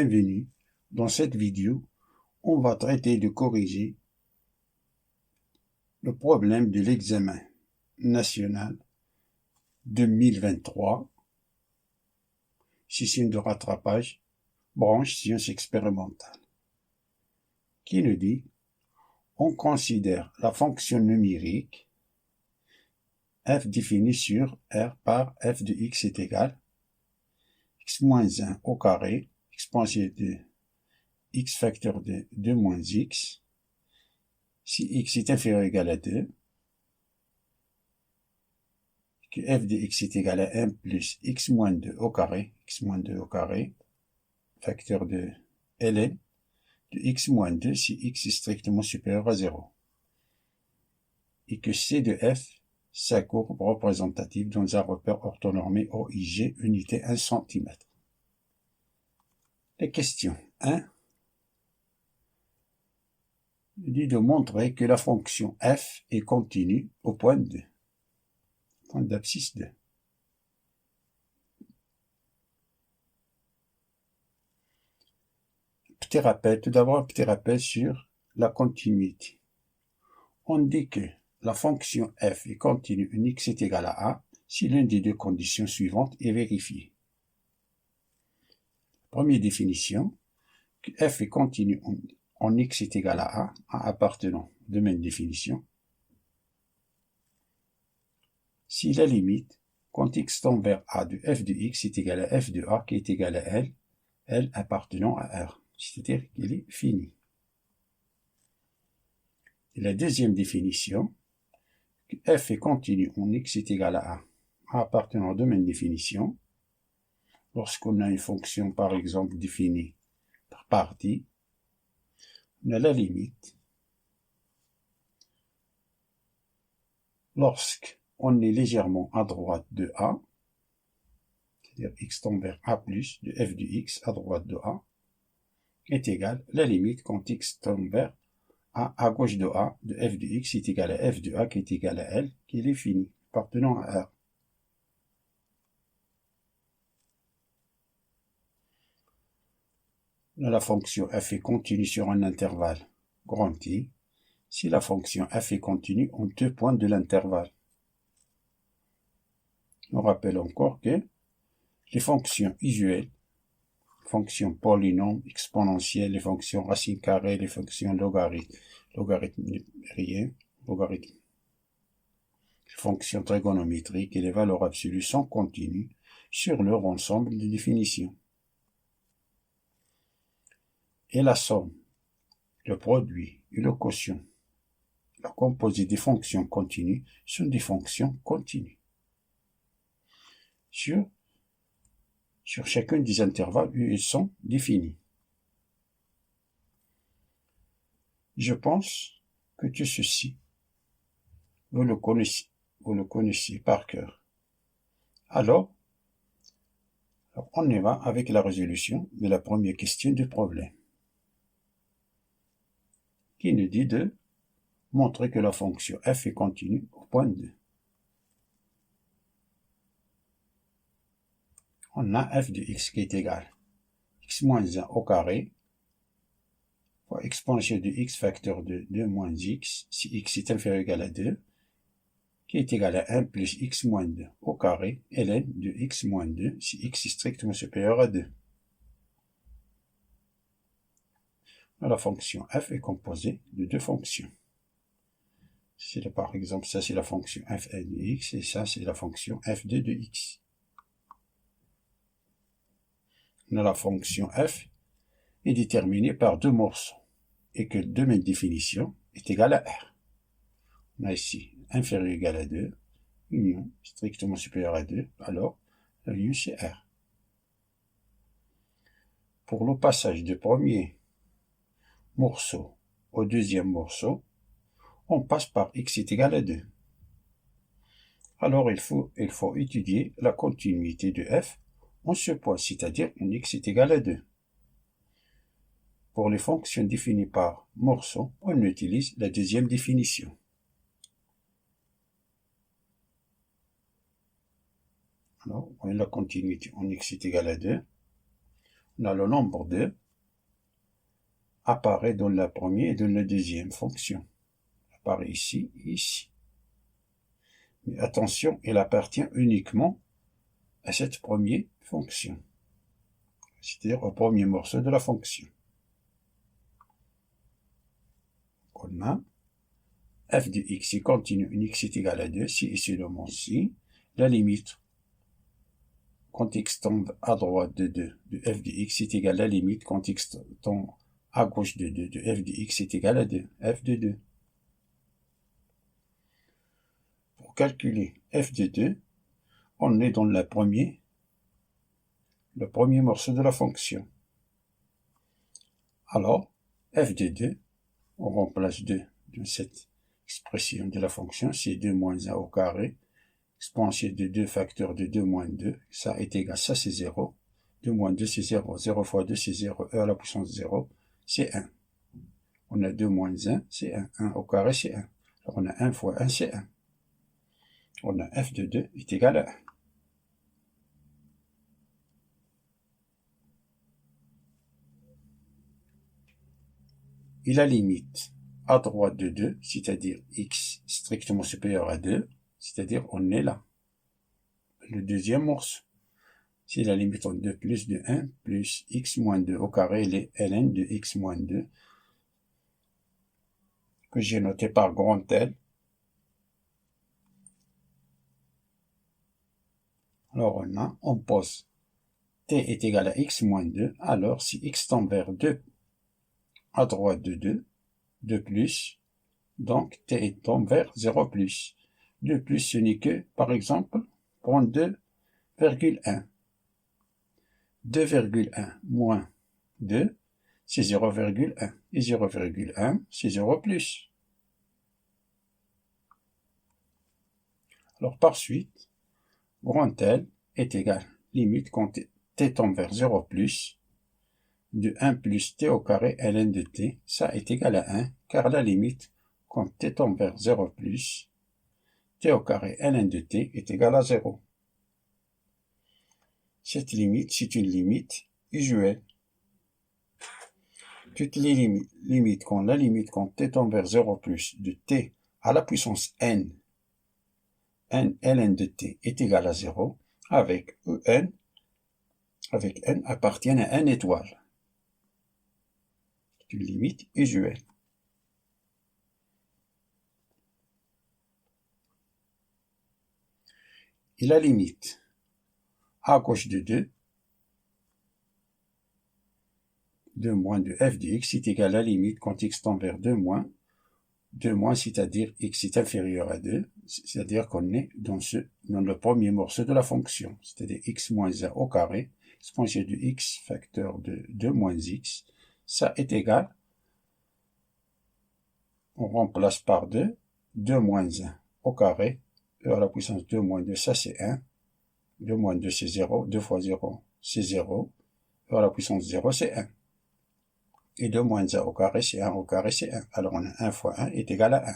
Bienvenue. Dans cette vidéo, on va traiter de corriger le problème de l'examen national 2023, session de rattrapage, branche sciences expérimentales, qui nous dit on considère la fonction numérique f définie sur R par f de x est égal x moins 1 au carré exponentielle de x facteur de 2 moins x, si x est inférieur ou égal à 2, que f de x est égal à 1 plus x moins 2 au carré, facteur de ln de x moins 2 si x est strictement supérieur à 0, et que c de f, sa courbe représentative dans un repère orthonormé OIG, unité 1 cm. La question 1 dit de montrer que la fonction f est continue au point 2, point d'abscisse 2. Tout d'abord un petit rappel sur la continuité. On dit que la fonction f est continue où x est égal à a si l'une des deux conditions suivantes est vérifiée. Première définition, que f est continue en x est égal à a appartenant, deuxième définition, si la limite, quand x tend vers a de f de x est égal à f de a qui est égal à L appartenant à R, c'est-à-dire qu'il est fini. Et la deuxième définition, que f est continue en x est égal à a appartenant à domaine définition, lorsqu'on a une fonction par exemple définie par partie, on a la limite lorsqu'on est légèrement à droite de a, c'est-à-dire x tend vers a plus de f de x à droite de a, est égal à la limite quand x tend vers a à gauche de a de f de x est égal à f de a qui est égal à L, qui est fini, appartenant à R. La fonction f est continue sur un intervalle grand T, si la fonction f est continue en deux points de l'intervalle. On rappelle encore que les fonctions usuelles, fonctions polynômes, exponentielles, les fonctions racines carrées, les fonctions logarithmes, les fonctions trigonométriques et les valeurs absolues sont continues sur leur ensemble de définitions. Et la somme, le produit et le quotient, la composée des fonctions continues sont des fonctions continues sur chacun des intervalles où ils sont définis. Je pense que tout ceci, vous le connaissez par cœur. Alors, on y va avec la résolution de la première question du problème, qui nous dit de montrer que la fonction f est continue au point 2. On a f de x qui est égal à x moins 1 au carré fois exponentielle de x facteur de 2 moins x, si x est inférieur ou égal à 2, qui est égal à 1 plus x moins 2 au carré, ln de x moins 2, si x est strictement supérieur à 2. La fonction f est composée de deux fonctions. Par exemple, ça c'est la fonction f1 de x, et ça c'est la fonction f2 de x. La fonction f est déterminée par deux morceaux, et que le domaine de définition est égal à R. On a ici inférieur ou égal à 2, union strictement supérieur à 2, alors la union c'est R. Pour le passage du premier morceau au deuxième morceau, on passe par x est égal à 2. Alors il faut étudier la continuité de f en ce point, c'est-à-dire en x est égal à 2. Pour les fonctions définies par morceau, on utilise la deuxième définition. Alors, on a la continuité en x est égal à 2. on a le nombre 2 apparaît dans la première et dans la deuxième fonction. Il apparaît ici et ici. Mais attention, il appartient uniquement à cette première fonction, c'est-à-dire au premier morceau de la fonction. On a f de x est continu, x est égal à 2, si et seulement si, la limite, quand x tombe à droite de 2 de f de x est égal à la limite, quand x tombe à gauche de 2 de f de x est égal à 2, f de 2. Pour calculer f de 2, on est dans le premier morceau de la fonction. Alors, f de 2, on remplace 2 dans cette expression de la fonction, c'est 2 moins 1 au carré, exponentielle de 2 facteur de 2 moins 2, ça est égal, ça c'est 0, 2 moins 2 c'est 0, 0 fois 2 c'est 0, e à la puissance 0, c'est 1. On a 2 moins 1, c'est 1, 1 au carré c'est 1. Alors on a 1 fois 1 c'est 1. On a f de 2 est égal à 1. Et la limite à droite de 2, c'est-à-dire x strictement supérieur à 2, c'est-à-dire on est là. Le deuxième morceau, c'est la limite entre 2 plus de 1 plus x moins 2 au carré, les ln de x moins 2, que j'ai noté par grand L. Alors on pose t est égal à x moins 2, alors si x tend vers 2 à droite de 2, 2 plus, donc t tombe vers 0 plus. 2 plus ce n'est que, par exemple, prendre 2,1. 2,1 moins 2, c'est 0,1. Et 0,1, c'est 0 plus. Alors par suite, grand L est égal, limite quand t tombe vers 0 plus, de 1 plus t au carré ln de t, ça est égal à 1, car la limite, quand t tombe vers 0 plus, t au carré ln de t est égal à 0. Cette limite, c'est une limite usuelle. Toutes les limites, quand la limite quand t tombe vers 0 plus de t à la puissance n ln de t est égal à 0, avec n appartiennent à n étoile. C'est une limite usuelle. Et la limite à gauche de 2 moins de f de x est égal à la limite quand x tend vers 2 moins, c'est-à-dire x est inférieur à 2, c'est-à-dire qu'on est dans le premier morceau de la fonction, c'est-à-dire x moins 1 au carré, exponentielle de x facteur de 2 moins x, ça est égal, on remplace par 2, 2 moins 1 au carré, e à la puissance 2 moins 2, ça c'est 1, 2 moins 2 c'est 0, 2 fois 0 c'est 0, e à la puissance 0 c'est 1. Et 2 moins 1 au carré c'est 1 au carré c'est 1. Alors on a 1 fois 1 est égal à 1.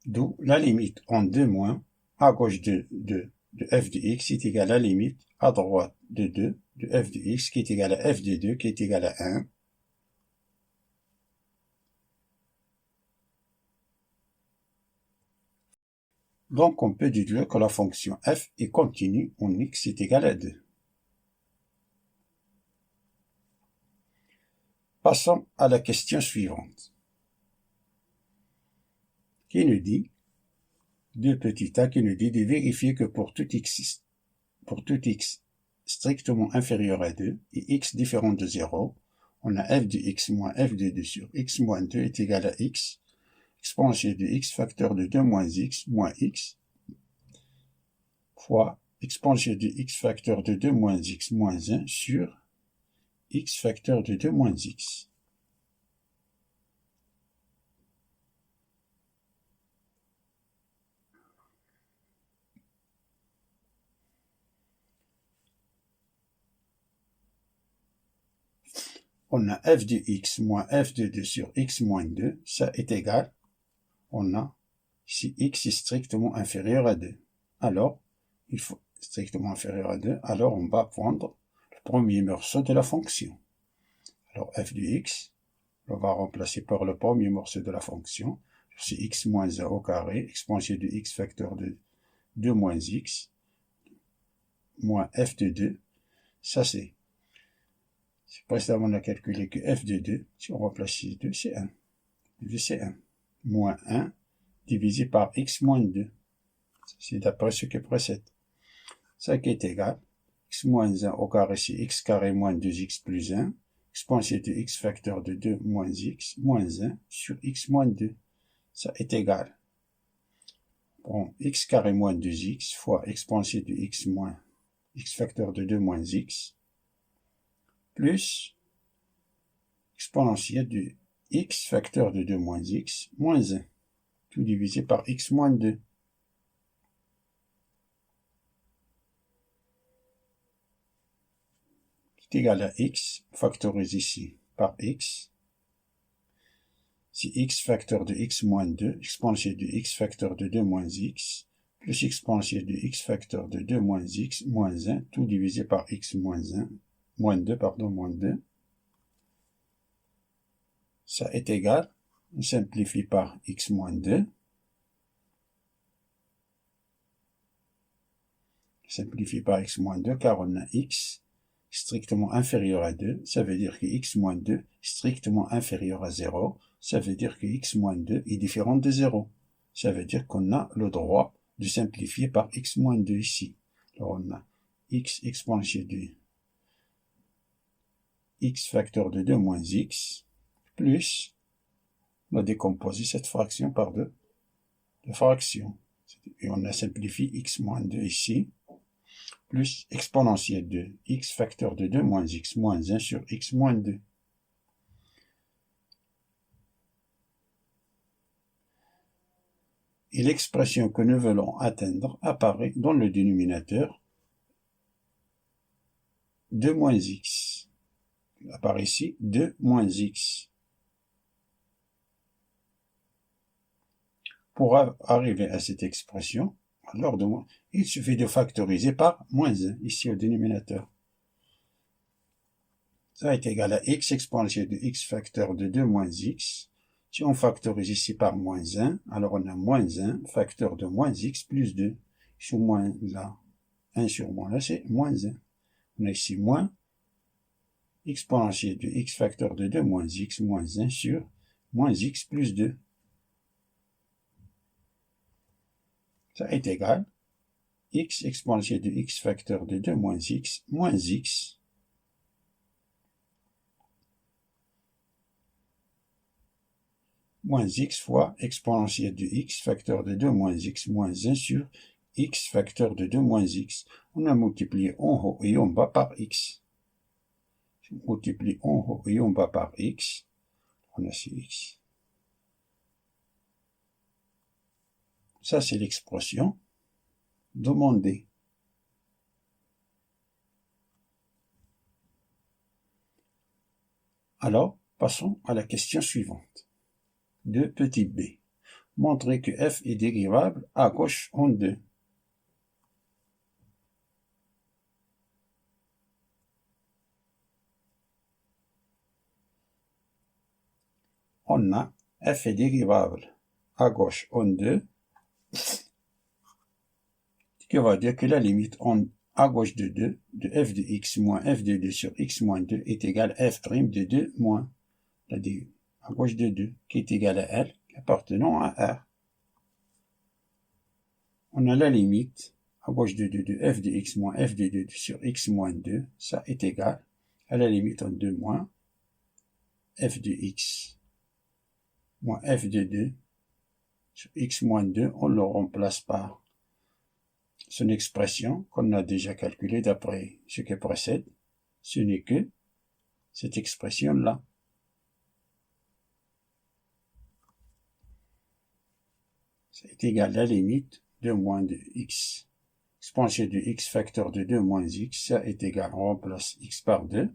D'où la limite en 2 moins à gauche de f de x est égal à la limite à droite de 2 de f de x qui est égal à f de 2 qui est égal à 1. Donc on peut déduire que la fonction f est continue en x est égal à 2. Passons à la question suivante, qui nous dit, deux petits a qui nous dit de vérifier que pour tout x strictement inférieur à 2 et x différent de 0, on a f de x moins f de 2 sur x moins 2 est égal à x, exponentielle de x facteur de 2 moins x fois exponentielle de x facteur de 2 moins x moins 1 sur x facteur de 2 moins x. on a f de x moins f de 2 sur x moins 2, ça est égal, on a si x est strictement inférieur à 2. Alors, il faut strictement inférieur à 2, alors on va prendre le premier morceau de la fonction. Alors f de x, on va remplacer par le premier morceau de la fonction, c'est x moins 1 au carré, exponentielle de x facteur de 2 moins x, moins f de 2, ça c'est précédemment on a calculé que f de 2, si on remplace ici 2, c'est 1. C'est 1. Moins 1 divisé par x moins 2. C'est d'après ce qui précède. Ça qui est égal, x moins 1 au carré, c'est x carré moins 2x plus 1, exponentielle de x facteur de 2 moins x, moins 1 sur x moins 2. Ça est égal. Bon, x carré moins 2x fois exponentielle de x moins x facteur de 2 moins x, plus exponentielle de x facteur de 2 moins x, moins 1, tout divisé par x moins 2. C'est égal à x, on factorise ici par x. C'est x facteur de x moins 2, exponentielle de x facteur de 2 moins x, plus exponentielle de x facteur de 2 moins x, moins 1, tout divisé par x moins 1, moins 2, pardon, moins 2. Ça est égal, on simplifie par x moins 2. Simplifie par x moins 2, car on a x strictement inférieur à 2, ça veut dire que x moins 2 est strictement inférieur à 0, ça veut dire que x moins 2 est différent de 0. Ça veut dire qu'on a le droit de simplifier par x moins 2 ici. Alors on a x exponentielle de x facteur de 2 moins x, plus, on a décomposé cette fraction par deux fractions. Et on a simplifié x moins 2 ici, plus exponentielle de x facteur de 2 moins x moins 1 sur x moins 2. Et l'expression que nous voulons atteindre apparaît dans le dénominateur 2 moins x. Il apparaît ici 2 moins x. Pour arriver à cette expression, alors il suffit de factoriser par moins 1, ici au dénominateur. Ça est égal à x exponentielle de x facteur de 2 moins x. Si on factorise ici par moins 1, alors on a moins 1 facteur de moins x plus 2. Sur moins là, 1 sur moins là, c'est moins 1. On a ici moins exponentielle de x facteur de 2 moins x moins 1 sur moins x plus 2. Ça est égal x exponentielle de x facteur de 2 moins x moins x fois exponentielle de x facteur de 2 moins x moins 1 sur x facteur de 2 moins x. On a multiplié en haut et en bas par x. Si on multiplie en haut et en bas par x, on a ici x. Ça, c'est l'expression demandée. Alors, passons à la question suivante. De petit b. Montrer que f est dérivable à gauche en 2. On a f est dérivable à gauche en 2, ce qui va dire que la limite à gauche de 2 de f de x moins f de 2 sur x moins 2 est égale à f' de 2 moins, c'est-à-dire à gauche de 2, qui est égal à L, appartenant à R. On a la limite à gauche de 2 de f de x moins f de 2 sur x moins 2, ça est égal à la limite en 2 moins f de x moins f de 2 sur x moins 2, on le remplace par son expression qu'on a déjà calculée d'après ce qui précède. Ce n'est que cette expression-là. C'est égal à la limite de moins de x. Exponentielle de x facteur de 2 moins x, ça est égal, on remplace x par 2.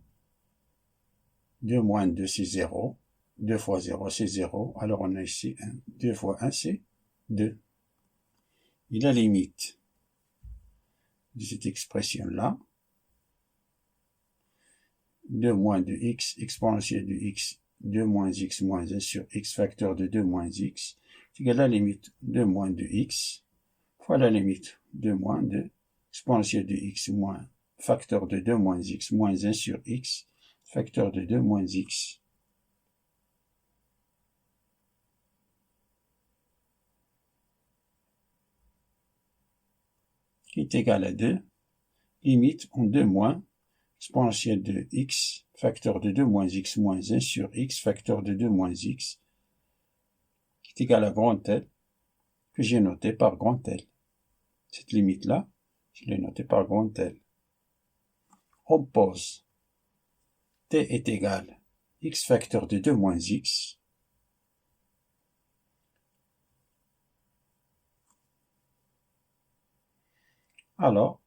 2 moins 2, c'est 0. 2 fois 0, c'est 0. Alors on a ici 1. 2 fois 1, c'est 2. Et la limite de cette expression-là, 2 moins 2x exponentielle de x, 2 moins x moins 1 sur x facteur de 2 moins x, c'est égal à la limite 2 moins 2x fois la limite 2 moins 2 exponentielle de x moins facteur de 2 moins x moins 1 sur x facteur de 2 moins x. Qui est égal à 2, limite en 2 moins exponentielle de x facteur de 2 moins x moins 1 sur x facteur de 2 moins x, qui est égal à grand L, que j'ai noté par grand L. Cette limite-là, je l'ai notée par grand L. On pose t est égal x facteur de 2 moins x alors,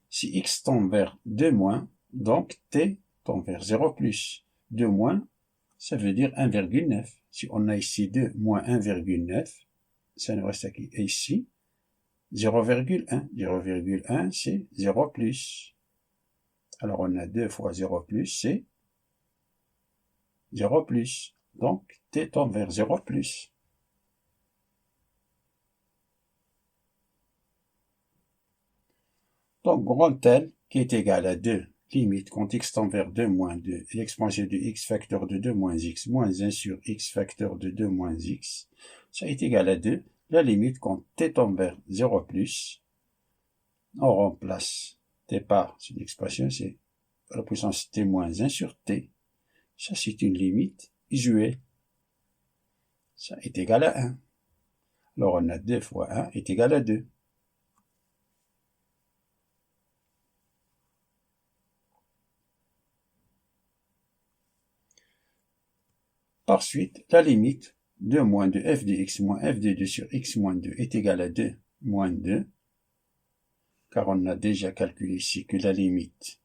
si x tend vers 2 moins, donc t tend vers 0 plus. 2 moins, ça veut dire 1,9. Si on a ici 2 moins 1,9, ça nous reste ici 0,1. 0,1, c'est 0 plus. Alors on a 2 fois 0 plus, c'est 0 plus. Donc t tend vers 0 plus. Donc grand L qui est égal à 2, limite quand x tend vers 2 moins 2, l'expansion de x facteur de 2 moins x moins 1 sur x facteur de 2 moins x, ça est égal à 2, la limite quand t tend vers 0 plus, on remplace t par cette expression, c'est la puissance t moins 1 sur t. Ça c'est une limite usuelle. Ça est égal à 1. Alors on a 2 fois 1 est égal à 2. Par suite, la limite 2 moins 2 f de x moins f de 2 sur x moins 2 est égal à 2 moins 2, car on a déjà calculé ici que la limite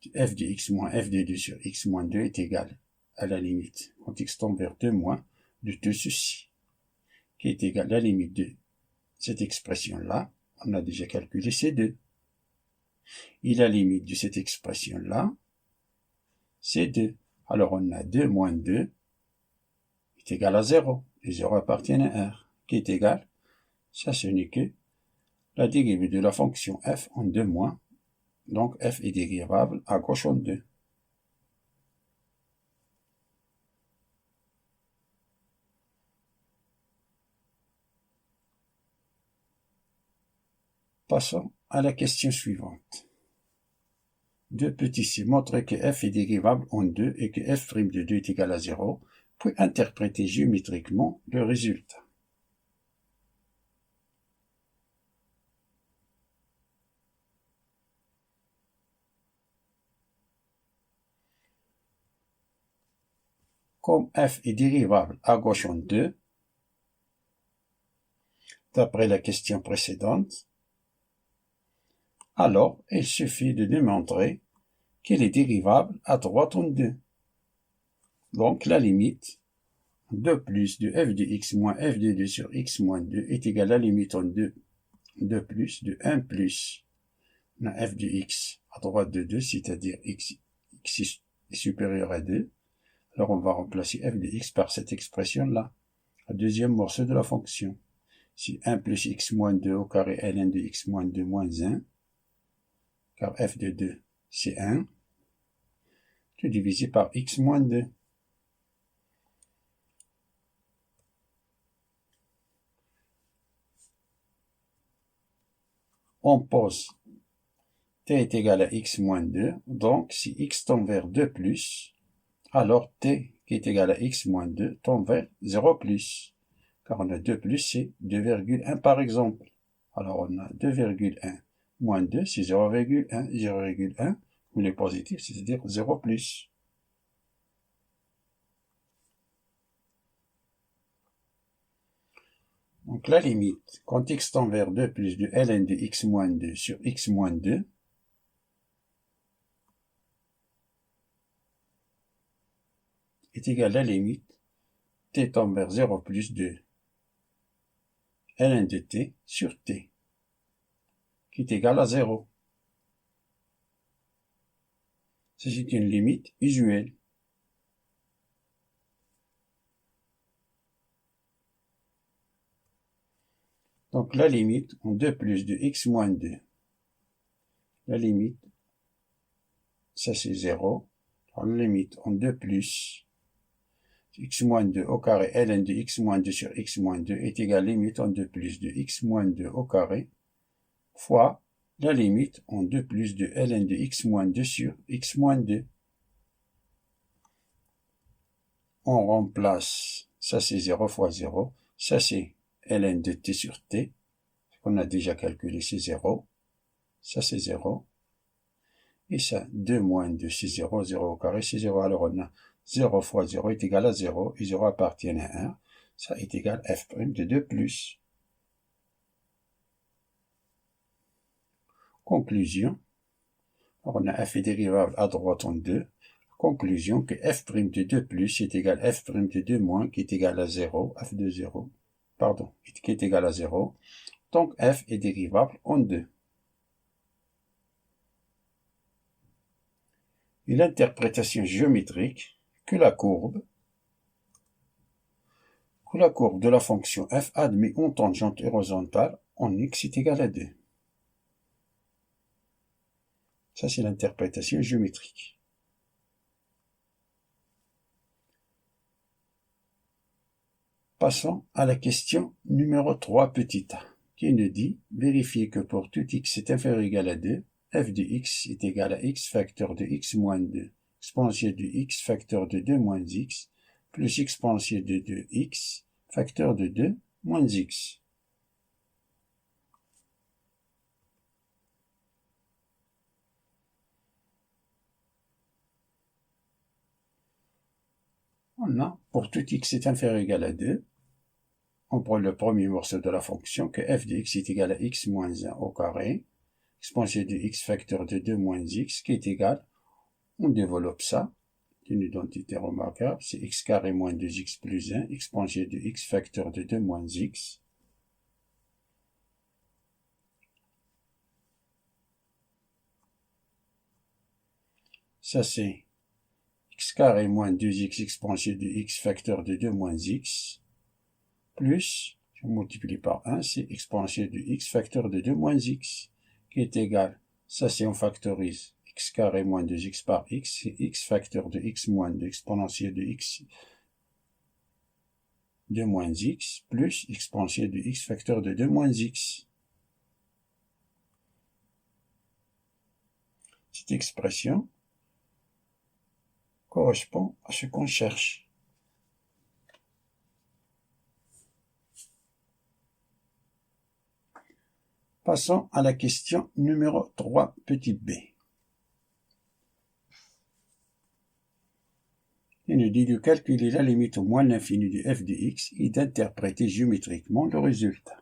de f de x moins f de 2 sur x moins 2 est égale à la limite, quand x tend vers 2 moins, de tout ceci, qui est égal à la limite de cette expression-là, on a déjà calculé ces deux. Et la limite de cette expression-là, c'est 2. Alors on a 2 moins 2 est égal à 0. Et 0 appartient à R, qui est égal, ça ce n'est que la dérivée de la fonction f en 2 moins, donc f est dérivable à gauche en 2. Passons à la question suivante. 2 petit c montre que f est dérivable en 2 et que f' de 2 est égal à 0, puis interpréter géométriquement le résultat. Comme f est dérivable à gauche en 2, d'après la question précédente, alors il suffit de démontrer qu'il est dérivable à droite en 2. Donc la limite 2 plus de f de x moins f de 2 sur x moins 2 est égale à la limite en 2. 2 plus de 1 plus on a f de x à droite de 2, c'est-à-dire x est supérieur à 2. Alors on va remplacer f de x par cette expression-là, le deuxième morceau de la fonction. Si 1 plus x moins 2 au carré ln de x moins 2 moins 1, car f de 2 c'est 1, tout divisé par x moins 2. On pose t est égal à x moins 2, donc si x tend vers 2 plus, alors t qui est égal à x moins 2 tend vers 0 plus, car on a 2 plus c'est 2,1 par exemple. Alors on a 2,1 moins 2 c'est 0,1, 0,1, où il est positif, c'est-à-dire 0 plus. Donc la limite, quand x tend vers 2 plus de ln de x moins 2 sur x moins 2, est égal à la limite t tend vers 0 plus 2 ln de t sur t, qui est égal à 0. C'est une limite usuelle. Donc la limite en 2 plus de x moins 2. La limite, ça c'est 0. Alors la limite en 2 plus x moins 2 au carré ln de x moins 2 sur x moins 2 est égal à la limite en 2 plus de x moins 2 au carré fois la limite en 2 plus de ln de x moins 2 sur x moins 2. On remplace, ça c'est 0 fois 0, ça c'est ln de t sur t, qu'on a déjà calculé, c'est 0, ça c'est 0, et ça, 2 moins 2 c'est 0, 0 au carré c'est 0, alors on a 0 fois 0 est égal à 0, et 0 appartient à 1, ça est égal à f' de 2 plus. Conclusion, alors on a f est dérivable à droite en 2, conclusion que f' de 2 plus est égal à f' de 2 moins qui est égal à 0, f de 0, pardon, qui est égal à 0, donc f est dérivable en 2. Et l'interprétation géométrique que la courbe de la fonction f admis en tangente horizontale en x est égal à 2. Ça c'est l'interprétation géométrique. Passons à la question numéro 3 petit a, qui nous dit vérifier que pour tout x est inférieur ou égal à 2, f de x est égal à x facteur de x moins 2, exponentielle de x facteur de 2 moins x, plus exponentielle de 2x, facteur de 2 moins x. On a, pour tout x est inférieur ou égal à 2, on prend le premier morceau de la fonction que f de x est égal à x moins 1 au carré, exponentielle de x facteur de 2 moins x, qui est égal, on développe ça, une identité remarquable, c'est x carré moins 2x plus 1, exponentielle de x facteur de 2 moins x. Ça c'est x carré moins 2x exponentielle de x facteur de 2 moins x, plus, je multiplie par 1, c'est exponentielle de x facteur de 2 moins x, qui est égal, ça c'est on factorise, x carré moins 2x par x, c'est x facteur de x moins 2 exponentielle de x de moins x, plus exponentielle de x facteur de 2 moins x. Cette expression correspond à ce qu'on cherche. Passons à la question numéro 3 petit b. Il nous dit de calculer la limite au moins l'infini de f de x et d'interpréter géométriquement le résultat.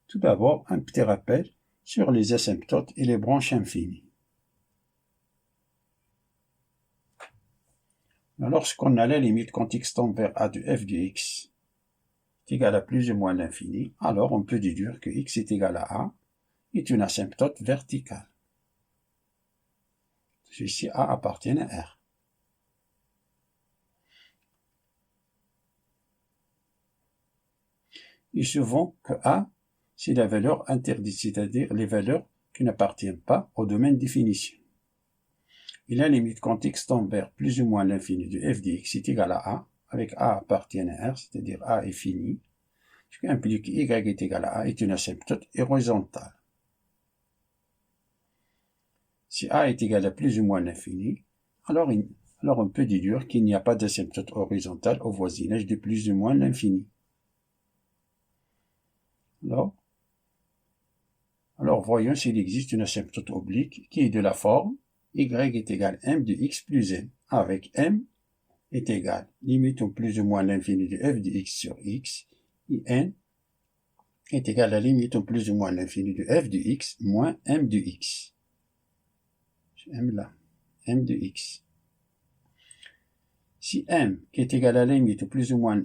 Tout d'abord, un petit rappel sur les asymptotes et les branches infinies. Lorsqu'on a la limite quand x tend vers a de f de x est égal à plus ou moins l'infini, alors on peut déduire que x est égal à a est une asymptote verticale. Celui-ci a appartient à R. Et souvent que a, c'est la valeur interdite, c'est-à-dire les valeurs qui n'appartiennent pas au domaine définition. Et la limite quand x tend vers plus ou moins l'infini de f de x est égal à a, avec a appartient à R, c'est-à-dire a est fini, ce qui implique que y est égal à a est une asymptote horizontale. Si a est égal à plus ou moins l'infini, alors on peut déduire qu'il n'y a pas d'asymptote horizontale au voisinage de plus ou moins l'infini. Alors voyons s'il existe une asymptote oblique qui est de la forme y est égal à m de x plus n, avec m est égal, limite au plus ou moins l'infini de f de x sur x, et n est égal à la limite au plus ou moins l'infini de f de x moins m de x. m là, m de x. Si m, qui est égal à la limite plus ou moins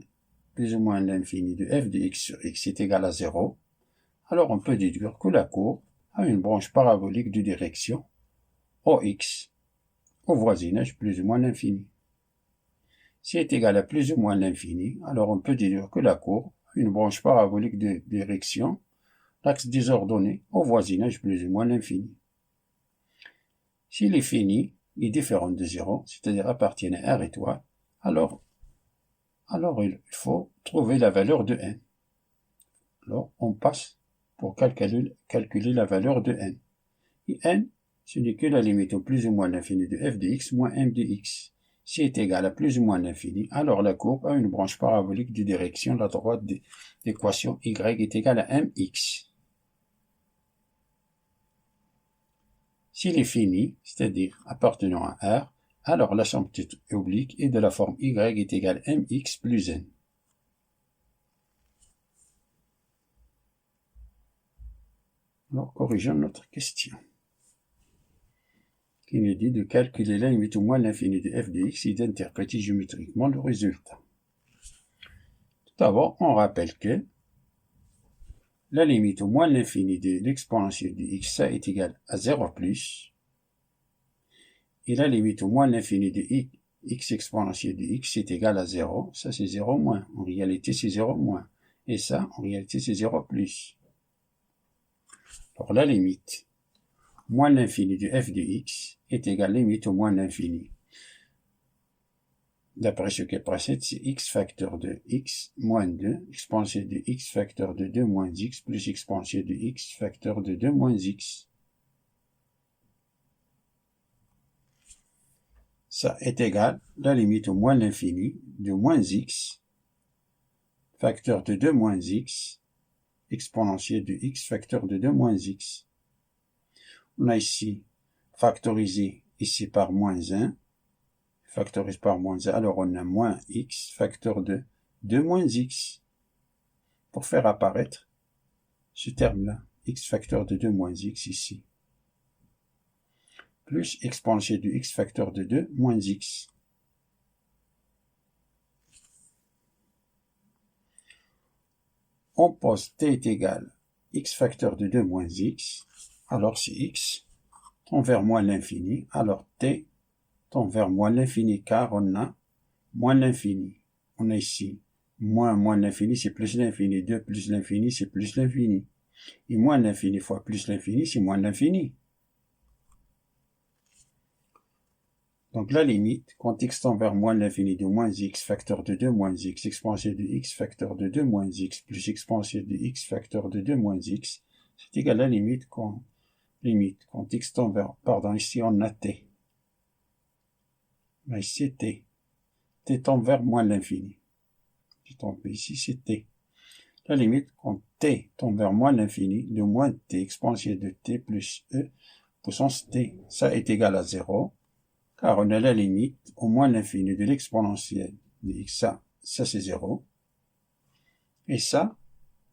l'infini de f de x sur x est égal à 0, alors on peut déduire que la courbe a une branche parabolique de direction OX, au voisinage plus ou moins l'infini. Si est égal à plus ou moins l'infini, alors on peut déduire que la courbe a une branche parabolique de direction, l'axe des ordonnées, au voisinage plus ou moins l'infini. Si l'infini est différent de 0, c'est-à-dire appartient à R étoile, alors il faut trouver la valeur de n. Alors on passe pour calculer la valeur de n. Et n, ce n'est que la limite au plus ou moins l'infini de f de x moins m de x. Si est égal à plus ou moins l'infini, alors la courbe a une branche parabolique de direction la droite de l'équation y est égale à mx. S'il est fini, c'est-à-dire appartenant à R, alors la somme oblique est de la forme y est égale à mx plus n. Alors corrigeons notre question, qui nous dit de calculer la limite au moins l'infini de f de x et d'interpréter géométriquement le résultat. Tout d'abord, on rappelle que la limite au moins l'infini de l'exponentielle de x, ça est égal à 0 plus, et la limite au moins l'infini de x exponentielle de x est égal à 0, ça c'est 0 moins, en réalité c'est 0 moins, et ça en réalité c'est 0 plus. Alors la limite moins l'infini de f de x est égal à la limite au moins l'infini. D'après ce qui précède, c'est x facteur de x moins 2, exponentielle de x facteur de 2 moins x, plus exponentielle de x facteur de 2 moins x. Ça est égal à la limite au moins l'infini de moins x, facteur de 2 moins x, exponentielle de x facteur de 2 moins x. On a ici factorisé ici par moins 1, factorise par moins 1, alors on a moins x facteur de 2 moins x, pour faire apparaître ce terme-là, x facteur de 2 moins x ici, plus exponentielle de x facteur de 2 moins x. On pose t est égal à x facteur de 2 moins x, alors si x tend vers moins l'infini, alors t tend vers moins l'infini, car on a moins l'infini. On a ici moins l'infini, c'est plus l'infini. 2 plus l'infini, c'est plus l'infini. Et moins l'infini fois plus l'infini, c'est moins l'infini. Donc la limite, quand x tend vers moins l'infini de moins x facteur de 2 moins x, exponentielle de x facteur de 2 moins x, plus exponentielle de x facteur de 2 moins x, c'est égal à la limite quand x tend vers, pardon, ici on a t. Là, ici c'est t. T tend vers moins l'infini. Ici c'est t. La limite, quand t tend vers moins l'infini, de moins t exponentielle de t plus e puissance t, ça est égal à 0, car on a la limite au moins l'infini de l'exponentielle de x, ça c'est 0, et ça,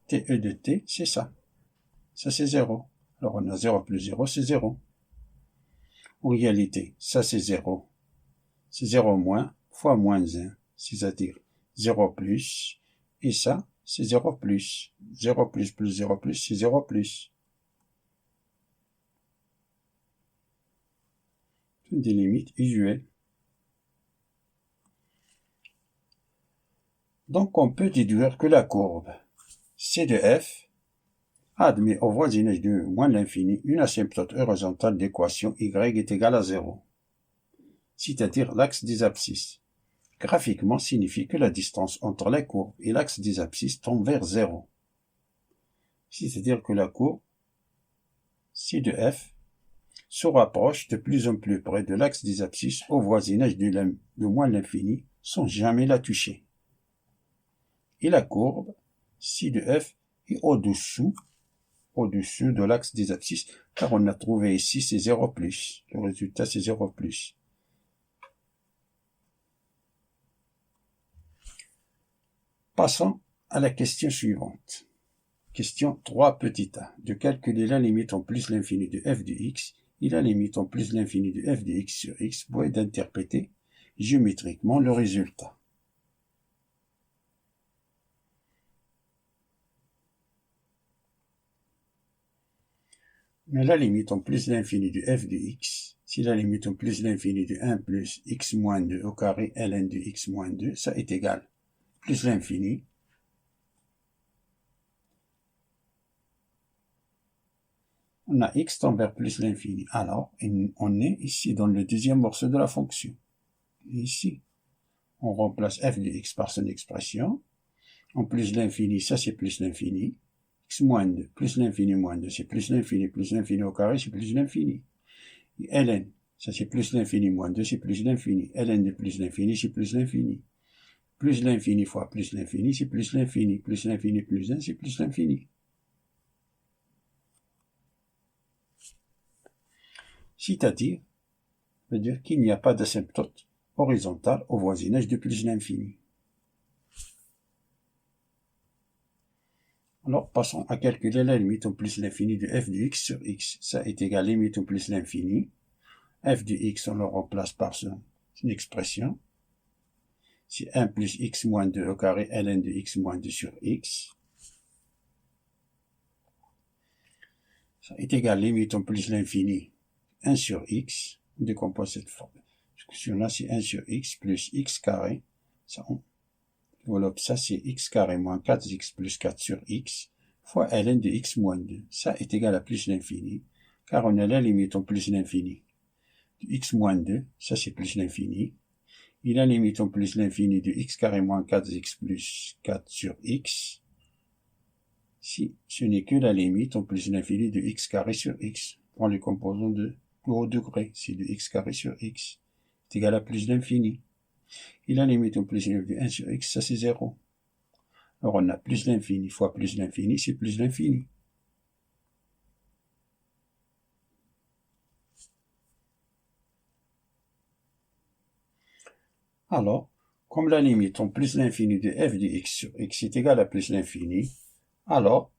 te de t, c'est ça c'est 0. Alors on a 0 plus 0, c'est 0. En réalité, ça c'est 0. C'est 0 moins fois moins 1, c'est-à-dire 0 plus, et ça, c'est 0 plus. 0 plus plus 0 plus, c'est 0 plus. Des limites usuelles. Donc on peut déduire que la courbe C de f admet au voisinage de moins l'infini une asymptote horizontale d'équation y est égale à 0, c'est-à-dire l'axe des abscisses. Graphiquement signifie que la distance entre la courbe et l'axe des abscisses tend vers 0. C'est-à-dire que la courbe C de f se rapproche de plus en plus près de l'axe des abscisses au voisinage de moins l'infini sans jamais la toucher. Et la courbe C de f est au-dessous de l'axe des abscisses, car on a trouvé ici c'est 0 plus. Le résultat c'est 0 plus. Passons à la question suivante. Question 3 petit a. De calculer la limite en plus l'infini de f de x il a limite en plus l'infini de f de x sur x pour d'interpréter géométriquement le résultat. Mais la limite en plus l'infini de f de x, si la limite en plus l'infini de 1 plus x moins 2 au carré ln de x moins 2, ça est égal plus l'infini. On a x tend vers plus l'infini. Alors, on est ici dans le deuxième morceau de la fonction. Et ici, on remplace f de x par son expression. En plus l'infini, ça c'est plus l'infini. X moins 2, plus l'infini, c'est plus l'infini au carré, c'est plus l'infini. Ln, ça c'est plus l'infini moins 2, c'est plus l'infini. Ln de plus l'infini, c'est plus l'infini. Plus l'infini fois plus l'infini, c'est plus l'infini. Plus l'infini plus 1, c'est plus l'infini. C'est-à-dire, veut dire qu'il n'y a pas d'asymptote horizontale au voisinage de plus l'infini. Alors, passons à calculer la limite au plus l'infini de f de x sur x. Ça est égal à la limite au plus l'infini. F de x, on le remplace par son expression. C'est 1 plus x moins 2 au carré ln de x moins 2 sur x. Ça est égal à la limite au plus l'infini 1 sur x. On décompose cette fonction-là, c'est 1 sur x plus x carré. Ça, ça c'est x carré moins 4x plus 4 sur x fois ln de x moins 2. Ça est égal à plus l'infini, car on a la limite en plus l'infini de x moins 2, ça c'est plus l'infini. Il a la limite en plus l'infini de x carré moins 4x plus 4 sur x. Si ce n'est que la limite en plus l'infini de x carré sur x. Prends les composants de au degré, c'est de x carré sur x. C'est égal à plus l'infini. Il a la limite en plus l'infini de 1 sur x, ça c'est 0. Alors on a plus l'infini fois plus l'infini, c'est plus l'infini. Alors, comme la limite en plus l'infini de f de x sur x est égale à plus l'infini, alors,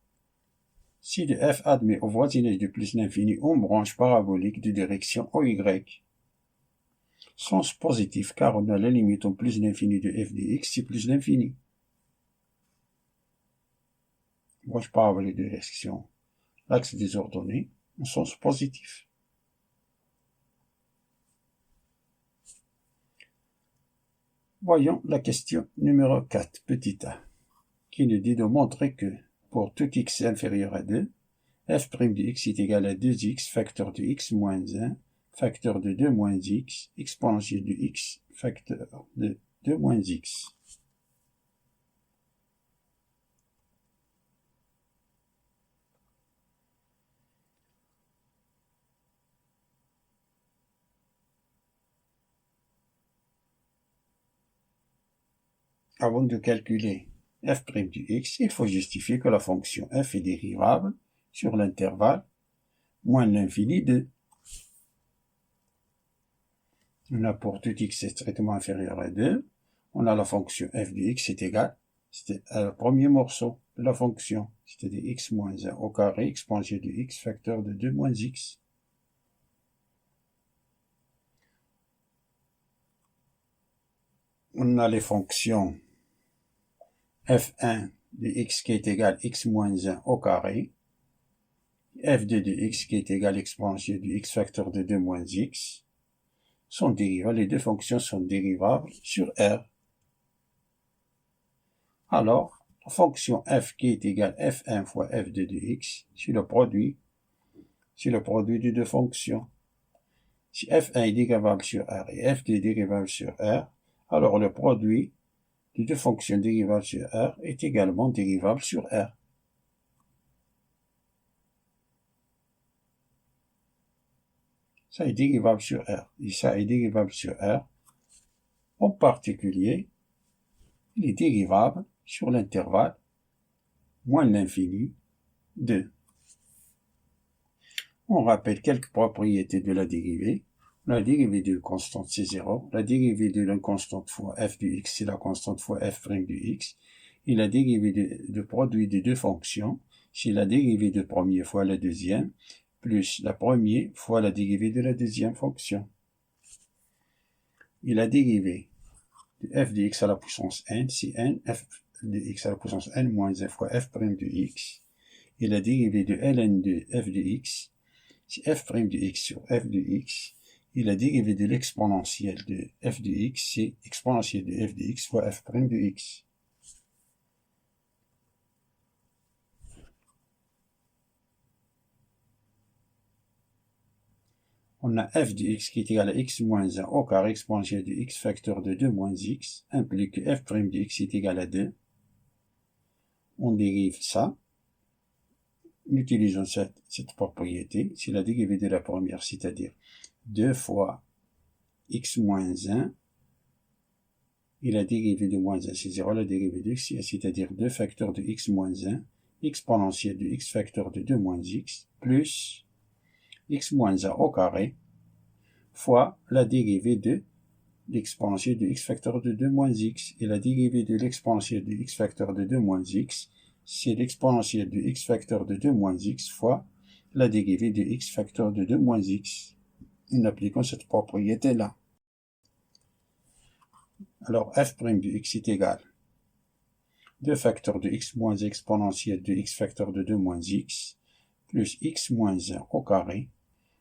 si de f admet au voisinage de plus l'infini une branche parabolique de direction OY, sens positif car on a la limite en plus l'infini de f de x, c'est plus l'infini. Branche parabolique de direction l'axe des ordonnées, en sens positif. Voyons la question numéro 4, petit a, qui nous dit de montrer que pour tout x inférieur à 2, f' de x est égal à 2x facteur de x moins 1, facteur de 2 moins x, exponentielle de x, facteur de 2 moins x. Avant de calculer f' de x, il faut justifier que la fonction f est dérivable sur l'intervalle moins l'infini de. On a pour tout x strictement inférieur à 2, on a la fonction f de x est égale, c'était le premier morceau de la fonction, c'est-à-dire x moins 1 au carré exponentielle de x facteur de 2 moins x. On a les fonctions f1 de x qui est égal x moins 1 au carré, f2 de x qui est égal exponentielle de x facteur de 2 moins x, sont dérivables, les deux fonctions sont dérivables sur R. Alors, la fonction f qui est égale f1 fois f2 de x, c'est le produit de deux fonctions. Si f1 est dérivable sur R et f2 est dérivable sur R, alors le produit de deux fonctions dérivables sur R est également dérivable sur R. Ça est dérivable sur R et ça est dérivable sur R. En particulier, il est dérivable sur l'intervalle moins l'infini de. On rappelle quelques propriétés de la dérivée. La dérivée de constante, c'est 0. La dérivée de la constante fois f de x, c'est la constante fois f' de x. Et la dérivée de produit des deux fonctions, c'est la dérivée de première fois la deuxième. plus la première fois la dérivée de la deuxième fonction. Et la dérivée de f de x à la puissance n, c'est n, f de x à la puissance n moins 1 fois f' de x. Et la dérivée de ln de f de x, c'est f' de x sur f de x. Et la dérivée de l'exponentielle de f de x, c'est exponentielle de f de x fois f' de x. On a f de x qui est égal à x moins 1 au carré exponentielle de x facteur de 2 moins x, implique que f' de x est égal à 2. On dérive ça. Nous utilisons cette propriété. C'est la dérivée de la première, c'est-à-dire 2 fois x moins 1. Et la dérivée de moins 1, c'est 0. La dérivée de x, c'est-à-dire 2 facteurs de x moins 1, exponentielle de x facteur de 2 moins x, plus x moins 1 au carré, fois la dérivée de l'exponentielle de x facteur de 2 moins x. Et la dérivée de l'exponentielle de x facteur de 2 moins x, c'est l'exponentielle de x facteur de 2 moins x fois la dérivée de x facteur de 2 moins x. Nous appliquons cette propriété-là. Alors, f' de x est égal 2 facteurs de x moins exponentielle de x facteur de 2 moins x, plus x moins 1 au carré,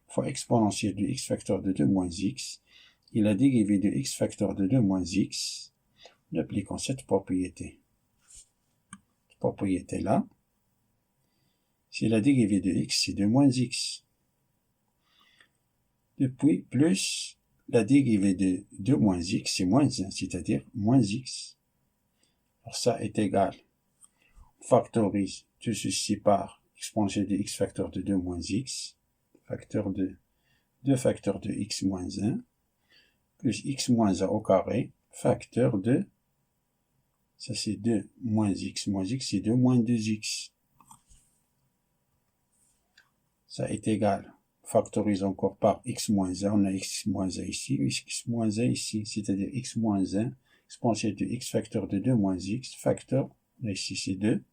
fois exponentielle de x facteur de 2 moins x, et la dérivée de x facteur de 2 moins x, nous appliquons cette propriété. Cette propriété-là, c'est la dérivée de x, c'est 2 moins x. Depuis, plus la dérivée de 2 moins x, c'est moins 1, c'est-à-dire moins x. Alors ça est égal. On factorise tout ceci par exponentielle de x facteur de 2 moins x, facteur de 2 facteurs de x moins 1, plus x moins 1 au carré, facteur de, ça c'est 2 moins x c'est 2 moins 2x. Ça est égal. Factorise encore par x moins 1, on a x moins 1 ici, x moins 1 ici, c'est-à-dire x moins 1, exponentielle de x facteur de 2 moins x, facteur, là ici c'est 2,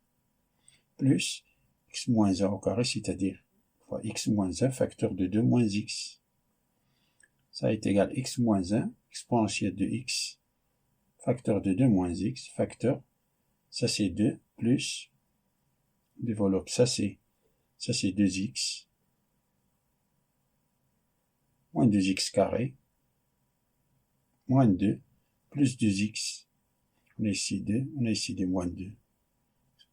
plus x moins 1 au carré, c'est-à-dire fois x moins 1, facteur de 2 moins x. Ça est égal x moins 1, exponentielle de x, facteur de 2 moins x, facteur, ça c'est 2, plus, développe, ça c'est 2x, moins 2x carré, moins 2, plus 2x, on a ici 2, on a ici des moins 2, on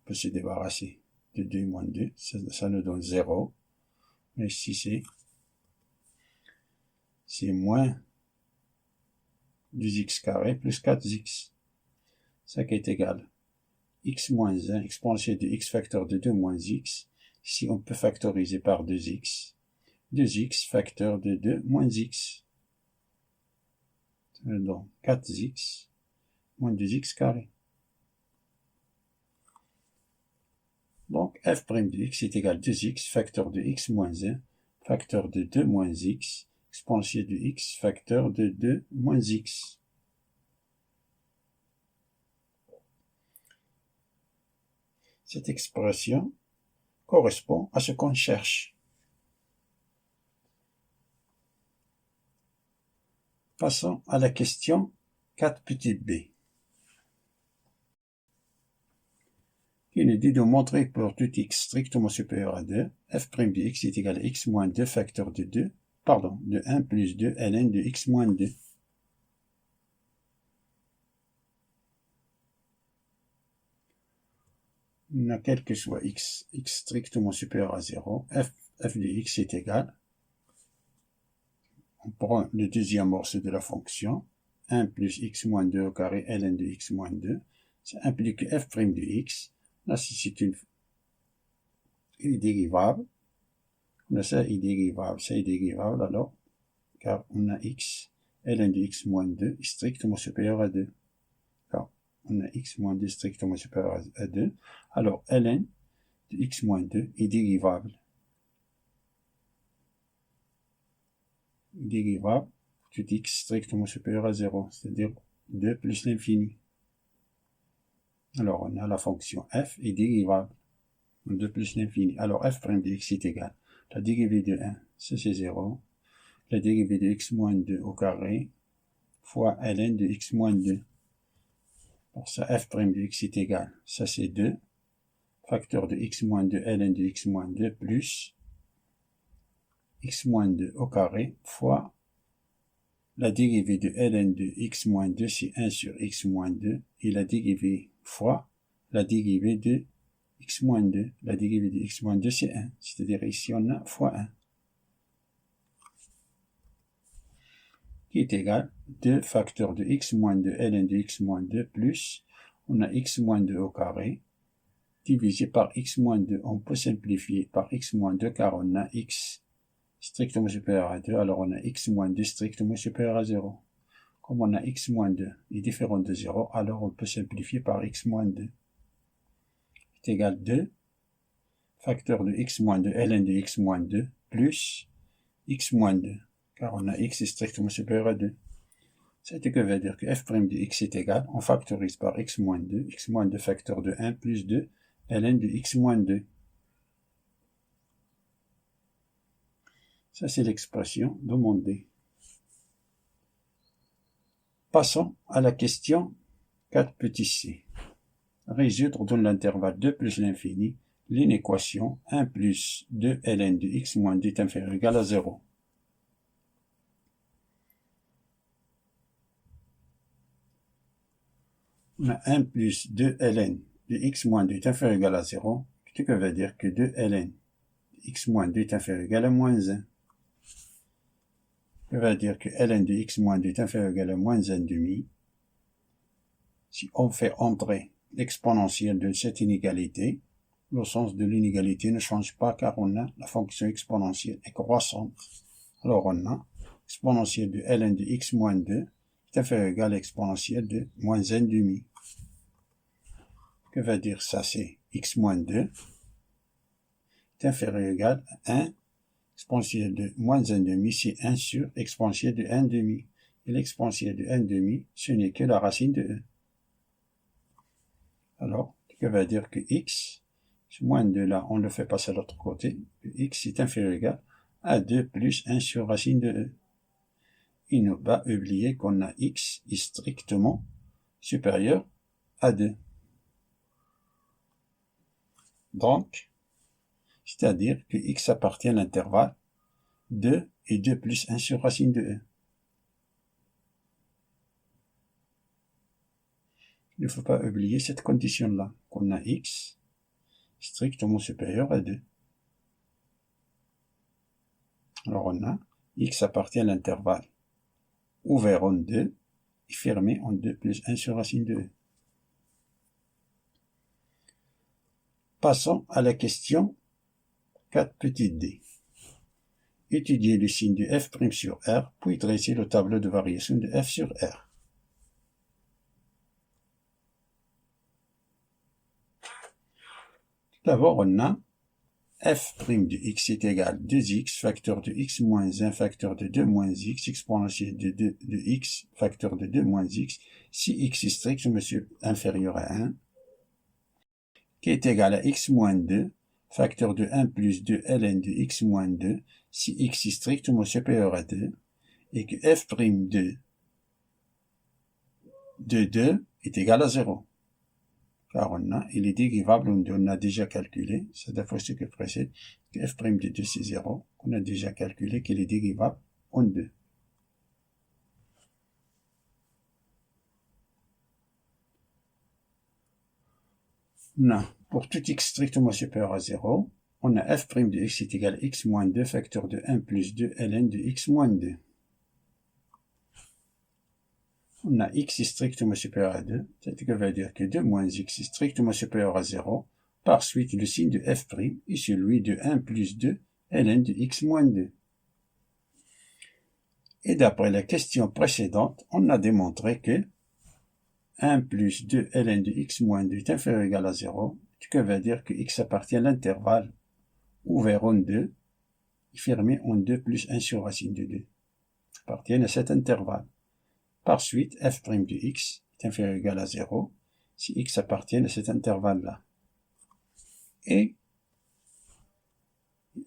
peut se débarrasser de 2 moins 2, ça nous donne 0, mais ici c'est moins 2x carré plus 4x, ça qui est égal x moins 1, exponentielle de x facteur de 2 moins x, ici on peut factoriser par 2x, 2x facteur de 2 moins x, donc 4x moins 2x carré. Donc f' de x est égal à 2x facteur de x moins 1, facteur de 2 moins x, exponentielle de x facteur de 2 moins x. Cette expression correspond à ce qu'on cherche. Passons à la question 4 petit b. Qui nous dit de montrer que pour tout x strictement supérieur à 2, f' de x est égal à x moins 2 facteur de 2, pardon, de 1 plus 2 ln de x moins 2. On a quel que soit x strictement supérieur à 0, f de x est égal, on prend le deuxième morceau de la fonction, 1 plus x moins 2 au carré ln de x moins 2, ça implique que f' de x, là si c'est une dérivable, là ça est dérivable, alors, car on a x, ln de x moins 2 est strictement supérieur à 2. Car on a x moins 2 strictement supérieur à 2, alors ln de x moins 2 est dérivable. Dérivable tout x strictement supérieur à 0, c'est-à-dire 2 plus l'infini. Alors on a la fonction f est dérivable, 2 plus l'infini. Alors f' de x est égal. La dérivée de 1, ça c'est 0. La dérivée de x moins 2 au carré fois ln de x moins 2. Pour ça, f' de x est égal, ça c'est 2, facteur de x moins 2, ln de x moins 2, plus x moins 2 au carré fois la dérivée de ln de x moins 2, c'est 1 sur x moins 2, et la dérivée fois la dérivée de x moins 2. La dérivée de x moins 2, c'est 1, c'est-à-dire ici on a fois 1, qui est égal 2 facteur de x moins 2 ln de x moins 2 plus, on a x moins 2 au carré, divisé par x moins 2. On peut simplifier par x moins 2 car on a x strictement supérieur à 2, alors on a x moins 2 strictement supérieur à 0. Comme on a x moins 2 est différent de 0, alors on peut simplifier par x moins 2. C'est égal 2 facteur de x moins 2 ln de x moins 2 plus x moins 2. Car on a x est strictement supérieur à 2. Ce que veut dire que f' de x est égal, on factorise par x moins 2 facteur de 1 plus 2, ln de x moins 2. Ça c'est l'expression demandée. Passons à la question 4 petit c. Résoudre dans l'intervalle 2 plus l'infini l'inéquation 1 plus 2 ln de x moins 2 est inférieur ou égal à 0. On a 1 plus 2 ln de x moins 2 est inférieur ou égal à 0, ce que veut dire que 2 ln de x moins 2 est inférieur ou égal à moins 1. Ça veut dire que ln de x moins 2 est inférieur ou égal à moins 1 demi. Si on fait entrer l'exponentielle de cette inégalité, le sens de l'inégalité ne change pas car on a la fonction exponentielle est croissante. Alors on a exponentielle de ln de x moins 2 est inférieur ou égal à exponentielle de moins 1 demi. Que veut dire ça? C'est x moins 2 est inférieur ou égal à 1. Exponentielle de moins 1 demi, c'est 1 sur exponentielle de 1 demi. Et l'exponentielle de 1 demi, ce n'est que la racine de e. Alors, ce que veut dire que x, moins 2 là, on le fait passer à l'autre côté. X est inférieur ou égal à 2 plus 1 sur racine de e. Il ne faut pas oublier qu'on a x est strictement supérieur à 2. Donc, c'est-à-dire que x appartient à l'intervalle 2 et 2 plus 1 sur racine de e. Il ne faut pas oublier cette condition-là, qu'on a x strictement supérieur à 2. Alors on a x appartient à l'intervalle ouvert en 2 et fermé en 2 plus 1 sur racine de e. Passons à la question 4 petit d. Étudier le signe de f' sur R, puis dresser le tableau de variation de f sur R. D'abord, on a f' de x est égal à 2x, facteur de x moins 1, facteur de 2 moins x, exponentielle de 2 de x, facteur de 2 moins x, si x est strict, inférieur à 1, qui est égal à x moins 2, facteur de 1 plus 2 ln de x moins 2, si x est strictement supérieur à 2, et que f' de 2 est égal à 0. Car on a, il est dérivable, on a déjà calculé, c'est d'après ce que précède, que f' de 2 c'est 0, on a déjà calculé qu'il est dérivable en 2. Non, pour tout x strictement supérieur à 0, on a f' de x est égal à x moins 2 facteur de 1 plus 2 ln de x moins 2. On a x est strictement supérieur à 2, ce qui veut dire que 2 moins x est strictement supérieur à 0. Par suite, le signe de f' est celui de 1 plus 2 ln de x moins 2. Et d'après la question précédente, on a démontré que 1 plus 2 ln de x moins 2 est inférieur ou égal à 0, ce qui veut dire que x appartient à l'intervalle ouvert en 2 et fermé en 2 plus 1 sur racine de 2. Appartient à cet intervalle. Par suite, f' de x est inférieur ou égal à 0 si x appartient à cet intervalle-là. Et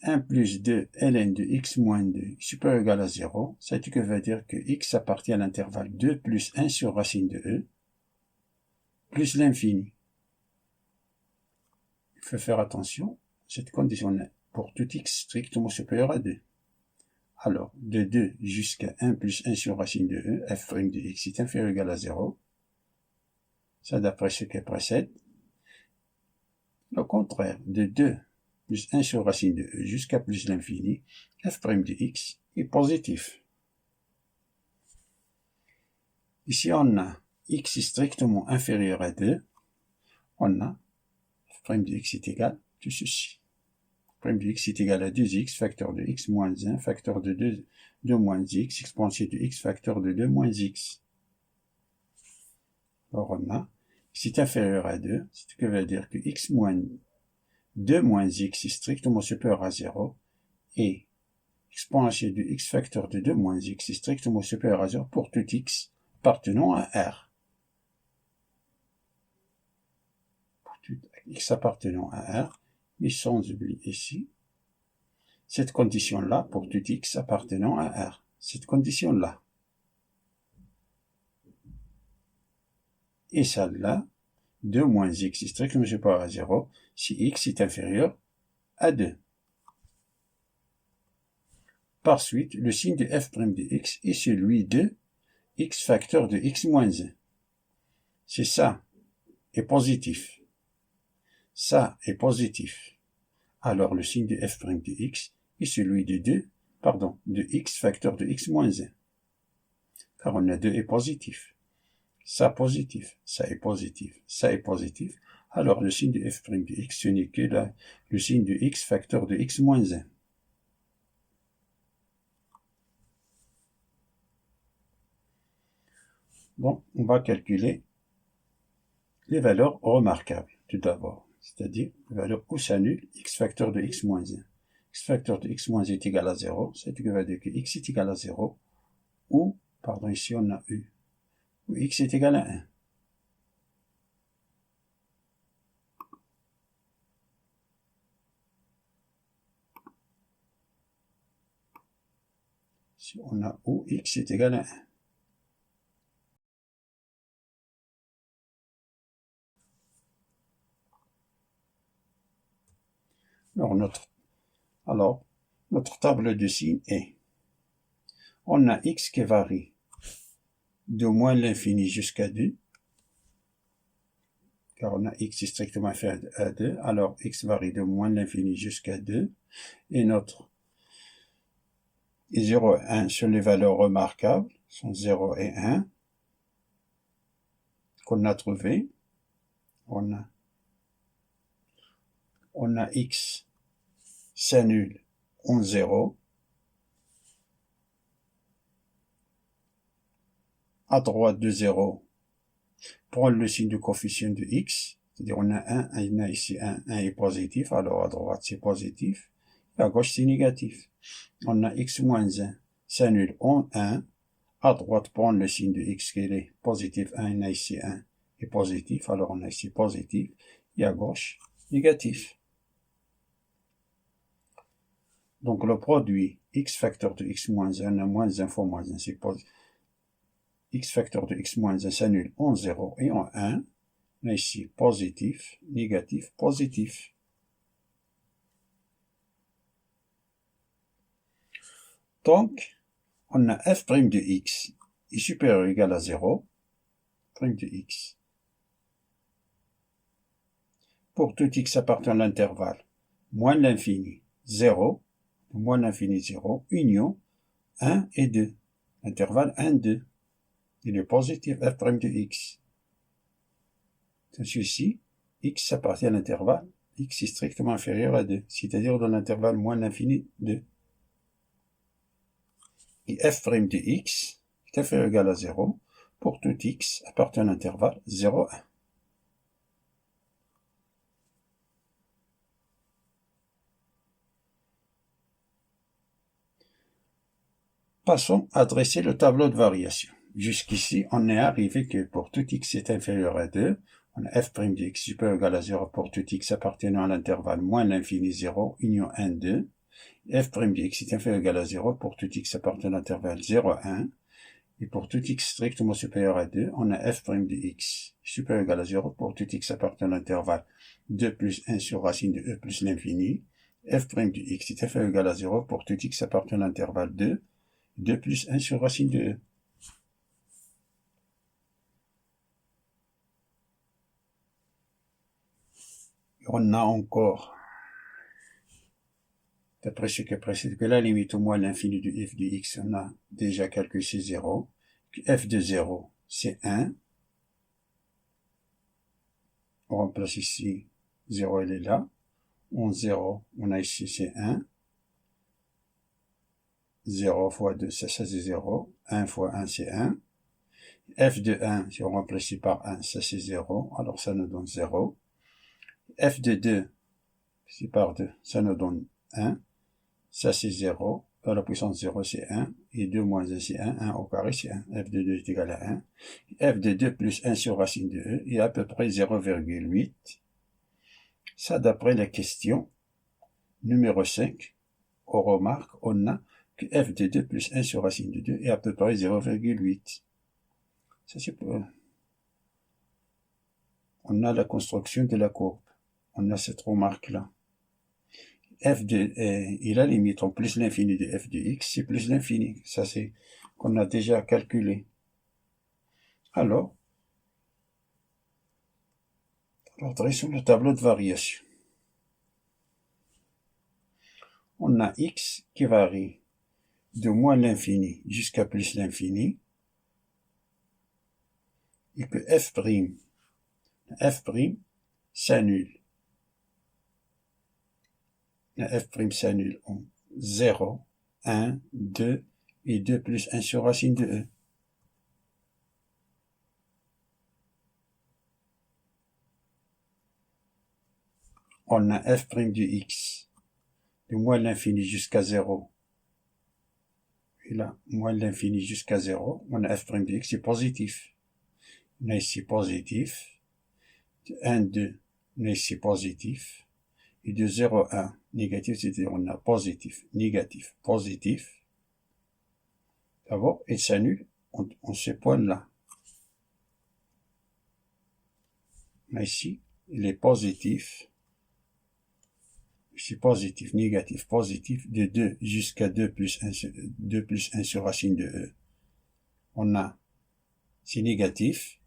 1 plus 2 ln de x moins 2 supérieur ou égal à 0, ça veut dire que x appartient à l'intervalle 2 plus 1 sur racine de e, plus l'infini. Il faut faire attention, cette condition est pour tout x strictement supérieur à 2. Alors, de 2 jusqu'à 1 plus 1 sur racine de e, f' de x est inférieur ou égal à 0. Ça d'après ce qui précède. Au contraire, de 2 plus 1 sur racine de e jusqu'à plus l'infini, f' de x est positif. Ici, on a x est strictement inférieur à 2. On a f' de x est égal à tout ceci. F' de x est égal à 2x, facteur de x moins 1, facteur de 2 moins x, exponentielle de x, facteur de 2 moins x. Alors on a x est inférieur à 2, ce qui veut dire que x moins 2 moins x est strictement supérieur à 0, et exponentielle de x facteur de 2 moins x est strictement supérieur à 0 pour tout x appartenant à R. Pour tout x appartenant à R, et sans oublier ici, cette condition-là pour tout x appartenant à R. Cette condition-là. Et celle-là, 2 moins x est strictement supérieur à 0 si x est inférieur à 2. Par suite, le signe de f' de x est celui de x facteur de x moins 1. C'est ça est positif. Ça est positif. Alors le signe de f' de x est celui de x facteur de x moins 1. Car on a 2 est positif. Ça positif, ça est positif, ça est positif. Alors le signe de f' de x, ce n'est que le signe de x facteur de x moins 1. Bon, on va calculer les valeurs remarquables, tout d'abord. C'est-à-dire, les valeurs où s'annulent x facteur de x moins 1. X facteur de x moins 1 est égal à 0, c'est veut dire que x est égal à 0, ou, pardon, ici on a u, où x est égal à 1. Ici on a où x est égal à 1. Alors, notre table de signes est, on a x qui varie de moins l'infini jusqu'à 2, car on a x est strictement inférieur à 2, alors x varie de moins l'infini jusqu'à 2, et notre 0 et 1 sur les valeurs remarquables, sont 0 et 1, qu'on a trouvé. On a x s'annule en 0. À droite de 0, prend le signe du coefficient de x, c'est-à-dire on a 1, on a ici 1 est positif, alors à droite c'est positif, et à gauche c'est négatif. On a x moins 1 s'annule en 1, à droite prend le signe de x qui est positif, 1, on a ici 1 est positif, alors on a ici positif, et à gauche négatif. Donc le produit x facteur de x moins 1, moins 1 fois moins 1, c'est positif. X facteur de x moins 1 s'annule en 0 et en 1. On a ici positif, négatif, positif. Donc, on a f' de x est supérieur ou égal à 0, f' de x. Pour tout x appartenant à l'intervalle, moins l'infini, 0, moins l'infini, 0, union 1 et 2. Intervalle 1, 2. Il est positif f' de x. Ceci, x appartient à l'intervalle, x est strictement inférieur à 2, c'est-à-dire dans l'intervalle moins l'infini 2. Et f' de x est inférieur ou égal à 0 pour tout x appartient à l'intervalle 0, 1. Passons à dresser le tableau de variation. Jusqu'ici, on est arrivé que pour tout x est inférieur à 2, on a f' de x supérieur ou égal à 0 pour tout x appartenant à l'intervalle moins l'infini 0, union 1, 2. f' de x est inférieur ou égal à 0 pour tout x appartenant à l'intervalle 0 à 1. Et pour tout x strictement supérieur à 2, on a f' de x supérieur ou égal à 0 pour tout x appartenant à l'intervalle 2 plus 1 sur racine de e plus l'infini. F' de x est inférieur ou égal à 0 pour tout x appartenant à l'intervalle 2 plus 1 sur racine de e. On a encore, d'après ce que précède, que la limite au moins l'infini de f de x, on a déjà calculé c'est 0, que f de 0 c'est 1, on remplace ici 0, elle est là, on 0, on a ici c'est 1, 0 fois 2, ça c'est 0, 1 fois 1 c'est 1, f de 1, si on remplace par 1, ça c'est 0, alors ça nous donne 0, f de 2, c'est par 2, ça nous donne 1, ça c'est 0, à la puissance 0 c'est 1, et 2 moins 1 c'est 1, 1 au carré c'est 1, f de 2 est égal à 1, f de 2 plus 1 sur racine de e est à peu près 0,8, ça d'après la question numéro 5, aux remarques, on a que f de 2 plus 1 sur racine de 2 est à peu près 0,8. Ça c'est pour... On a la construction de la courbe, on a cette remarque-là. F de, et la limite en plus l'infini de f de x, c'est plus l'infini. Ça, c'est qu'on a déjà calculé. Alors, dressons le tableau de variation. On a x qui varie de moins l'infini jusqu'à plus l'infini, et que f' s'annule. La f' s'annule en 0, 1, 2 et 2 plus 1 sur racine de e. On a f' de x de moins l'infini jusqu'à 0. Et là, moins l'infini jusqu'à 0. On a f' de x, c'est positif. On a ici positif. De 1, 2, on a ici positif. Et de 0, 1, négatif, c'est-à-dire on a positif, négatif, positif. D'abord, il s'annule en ce point-là. On a ici, il est positif. C'est positif, négatif, positif, de 2 jusqu'à 2 plus 1 sur racine de e. On a, c'est négatif,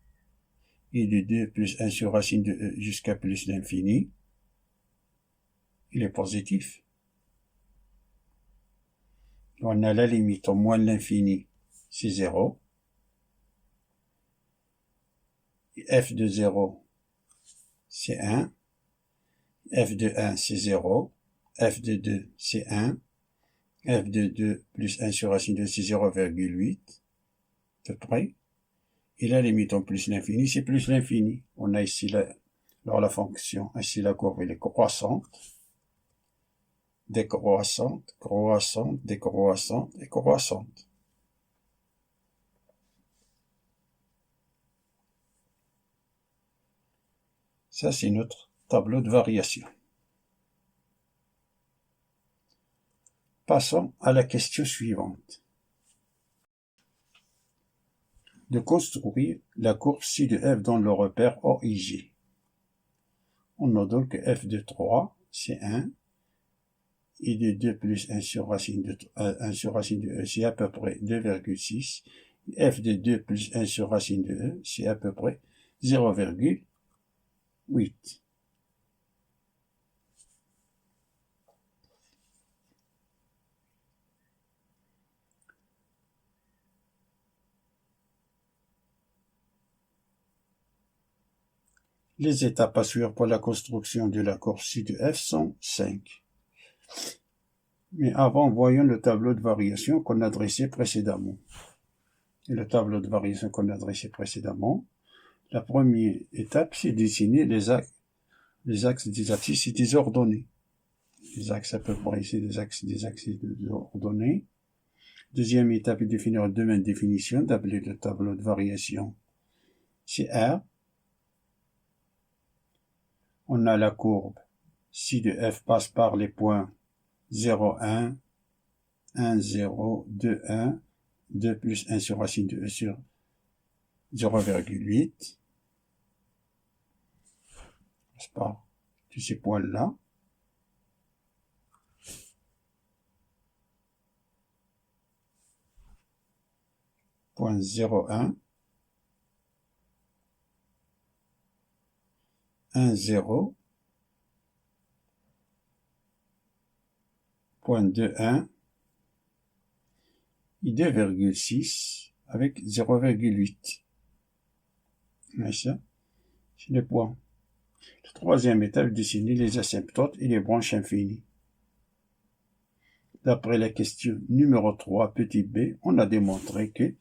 et de 2 plus 1 sur racine de e jusqu'à plus l'infini, il est positif. On a la limite au moins l'infini, c'est 0. F de 0, c'est 1. F de 1, c'est 0. F de 2, c'est 1. F de 2 plus 1 sur racine de 2, c'est 0,8, à peu près. Et la limite en plus l'infini, c'est plus l'infini. On a ici la fonction, ici la courbe, elle est croissante, décroissante, croissante, décroissante et croissante. Ça, c'est notre tableau de variation. Passons à la question suivante. De construire la courbe ci de f dans le repère OIG. On a donc que f de 3, c'est 1, et de 2 plus 1 sur racine de e, c'est à peu près 2,6. F de 2 plus 1 sur racine de e, c'est à peu près 0,8. Les étapes à suivre pour la construction de la courbe ci de f sont 5. Mais avant, voyons le tableau de variation qu'on a dressé précédemment. Et le tableau de variation qu'on a dressé précédemment, la première étape, c'est dessiner les axes des abscisses et des ordonnées. Les axes à peu près ici, des axes et des ordonnées. Deuxième étape est définir le domaine de définition, d'appeler le tableau de variation. C'est R. On a la courbe. Si de f passe par les points 0, 1, 1, 0, 2, 1, 2 plus 1 sur racine de E sur 0,8. N'est-ce pas? Tous ces points-là. Point 0, 1. 1, 0. Point 2, 1. Et 2,6 avec 0,8. Ça, c'est le point. La troisième étape, dessiner les asymptotes et les branches infinies. D'après la question numéro 3, petit b, on a démontré que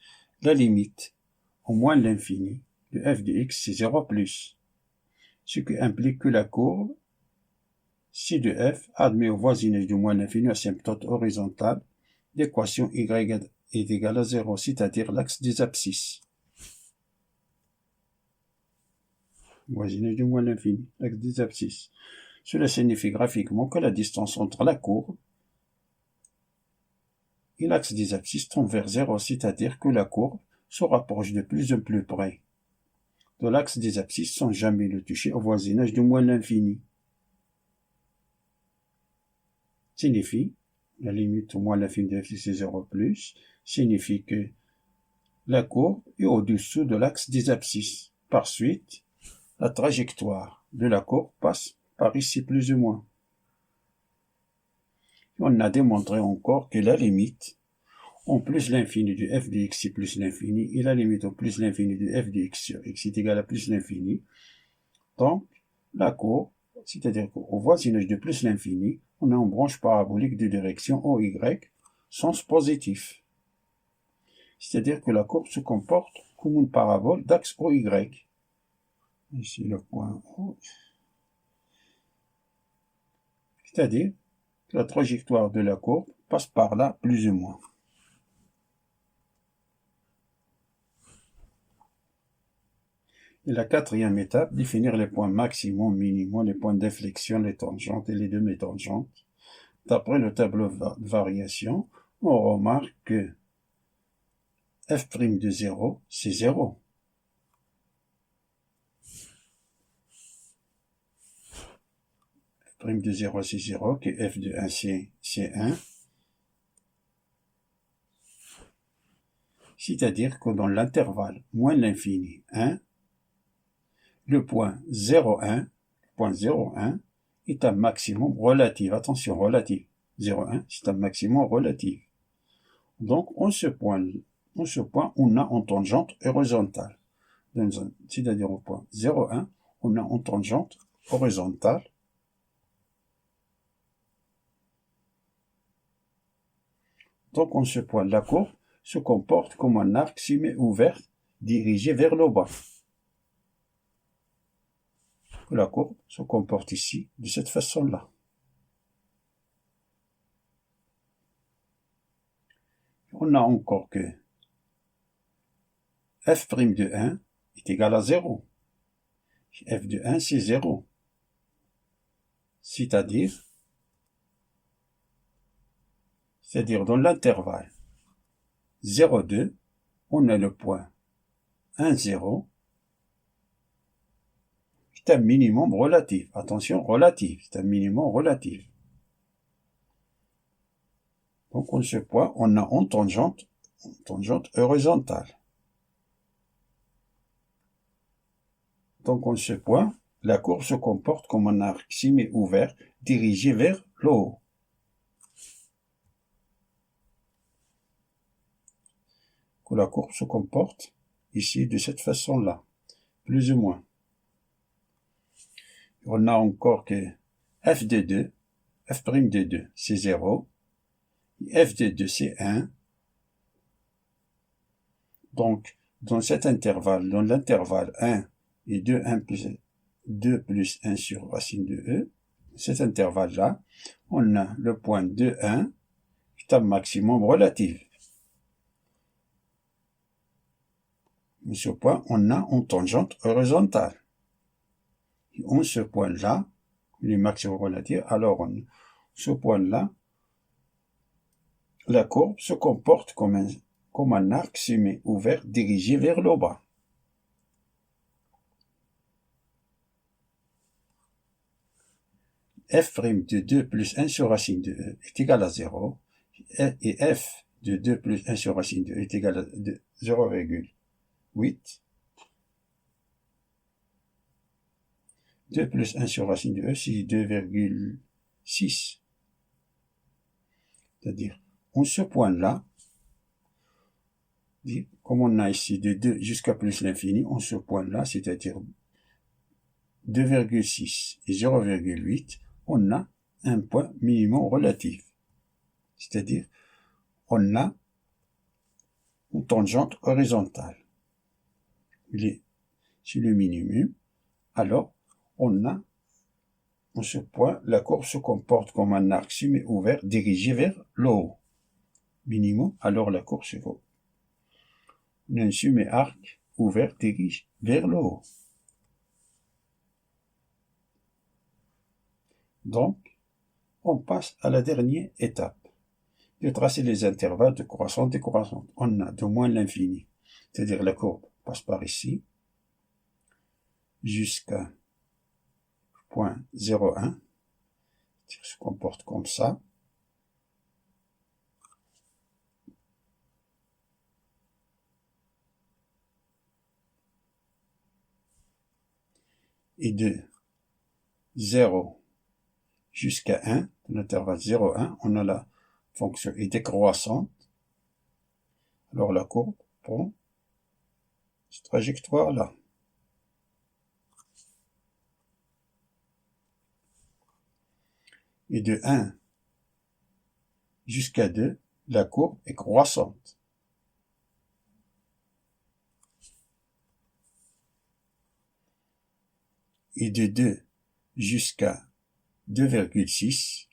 la limite au moins l'infini de f de x, c'est 0 plus, ce qui implique que la courbe C de f admet au voisinage du moins l'infini asymptote horizontale l'équation y est égale à 0, c'est-à-dire l'axe des abscisses. Voisinage du moins l'infini, l'axe des abscisses. Cela signifie graphiquement que la distance entre la courbe et l'axe des abscisses tend vers 0, c'est-à-dire que la courbe se rapproche de plus en plus près de l'axe des abscisses sans jamais le toucher au voisinage du moins l'infini. Signifie, la limite au moins l'infini de f c'est 0 plus, signifie que la courbe est au-dessous de l'axe des abscisses. Par suite, la trajectoire de la courbe passe par ici plus ou moins. Et on a démontré encore que la limite en plus l'infini de f de x c'est plus l'infini et la limite en plus l'infini de f de x sur x est égale à plus l'infini. Donc, la courbe, c'est-à-dire qu'au voisinage de plus l'infini, on a une branche parabolique de direction OY, sens positif. C'est-à-dire que la courbe se comporte comme une parabole d'axe OY. Ici le point O. C'est-à-dire que la trajectoire de la courbe passe par là, plus ou moins. Et la quatrième étape, définir les points maximum, minimum, les points d'inflexion, les tangentes et les demi-tangentes. D'après le tableau de variation, on remarque que f' de 0, c'est 0. F' de 0, c'est 0, que f de 1, c'est 1. C'est-à-dire que dans l'intervalle moins l'infini 1, le point 0,1, est un maximum relatif. Attention, relatif. 0,1, c'est un maximum relatif. Donc, en ce point, on a en tangente horizontale. C'est-à-dire au point 0,1, on a en tangente horizontale. Donc, en ce point, la courbe se comporte comme un arc semi-ouvert dirigé vers le bas. La courbe se comporte ici de cette façon-là. On a encore que f' de 1 est égal à 0. F de 1, c'est 0. C'est-à-dire dans l'intervalle 0,2, on a le point 1, 0. C'est un minimum relatif. Attention, relatif. C'est un minimum relatif. Donc, en ce point, on a en tangente horizontale. Donc, en ce point, la courbe se comporte comme un arc semi-ouvert dirigé vers le haut. Que la courbe se comporte ici de cette façon-là, plus ou moins. On a encore que f' de 2, c'est 0, f de 2, c'est 1. Donc, dans cet intervalle, dans l'intervalle 1 et 2, 2 plus 1 sur racine de E, cet intervalle-là, on a le point 2, 1, qui est un maximum relatif. Mais ce point, on a en tangente horizontale. Et on ce point-là, le maximum relatif, alors ce point-là, la courbe se comporte comme un arc semi-ouvert dirigé vers le bas. F' de 2 plus 1 sur racine de E est égal à 0, et F de 2 plus 1 sur racine de E est égal à 0,8. 2 plus 1 sur racine de E, c'est 2,6. C'est-à-dire, on ce point-là, comme on a ici de 2 jusqu'à plus l'infini, on ce point-là, c'est-à-dire 2,6 et 0,8, on a un point minimum relatif. C'est-à-dire, on a une tangente horizontale. Il est sur le minimum. Alors, on ce point, la courbe se comporte comme un arc semi-ouvert dirigé vers le haut. Minimum, alors la courbe se vaut. Un semi-arc ouvert dirige vers le haut. Donc, on passe à la dernière étape de tracer les intervalles de croissance décroissante. On a de moins l'infini, c'est-à-dire la courbe passe par ici jusqu'à point 0,1, se comporte comme ça. Et de 0 jusqu'à 1, l'intervalle 0,1, on a la fonction est décroissante. Alors la courbe prend cette trajectoire-là. Et de 1 jusqu'à 2, la courbe est croissante. Et de 2 jusqu'à 2,6,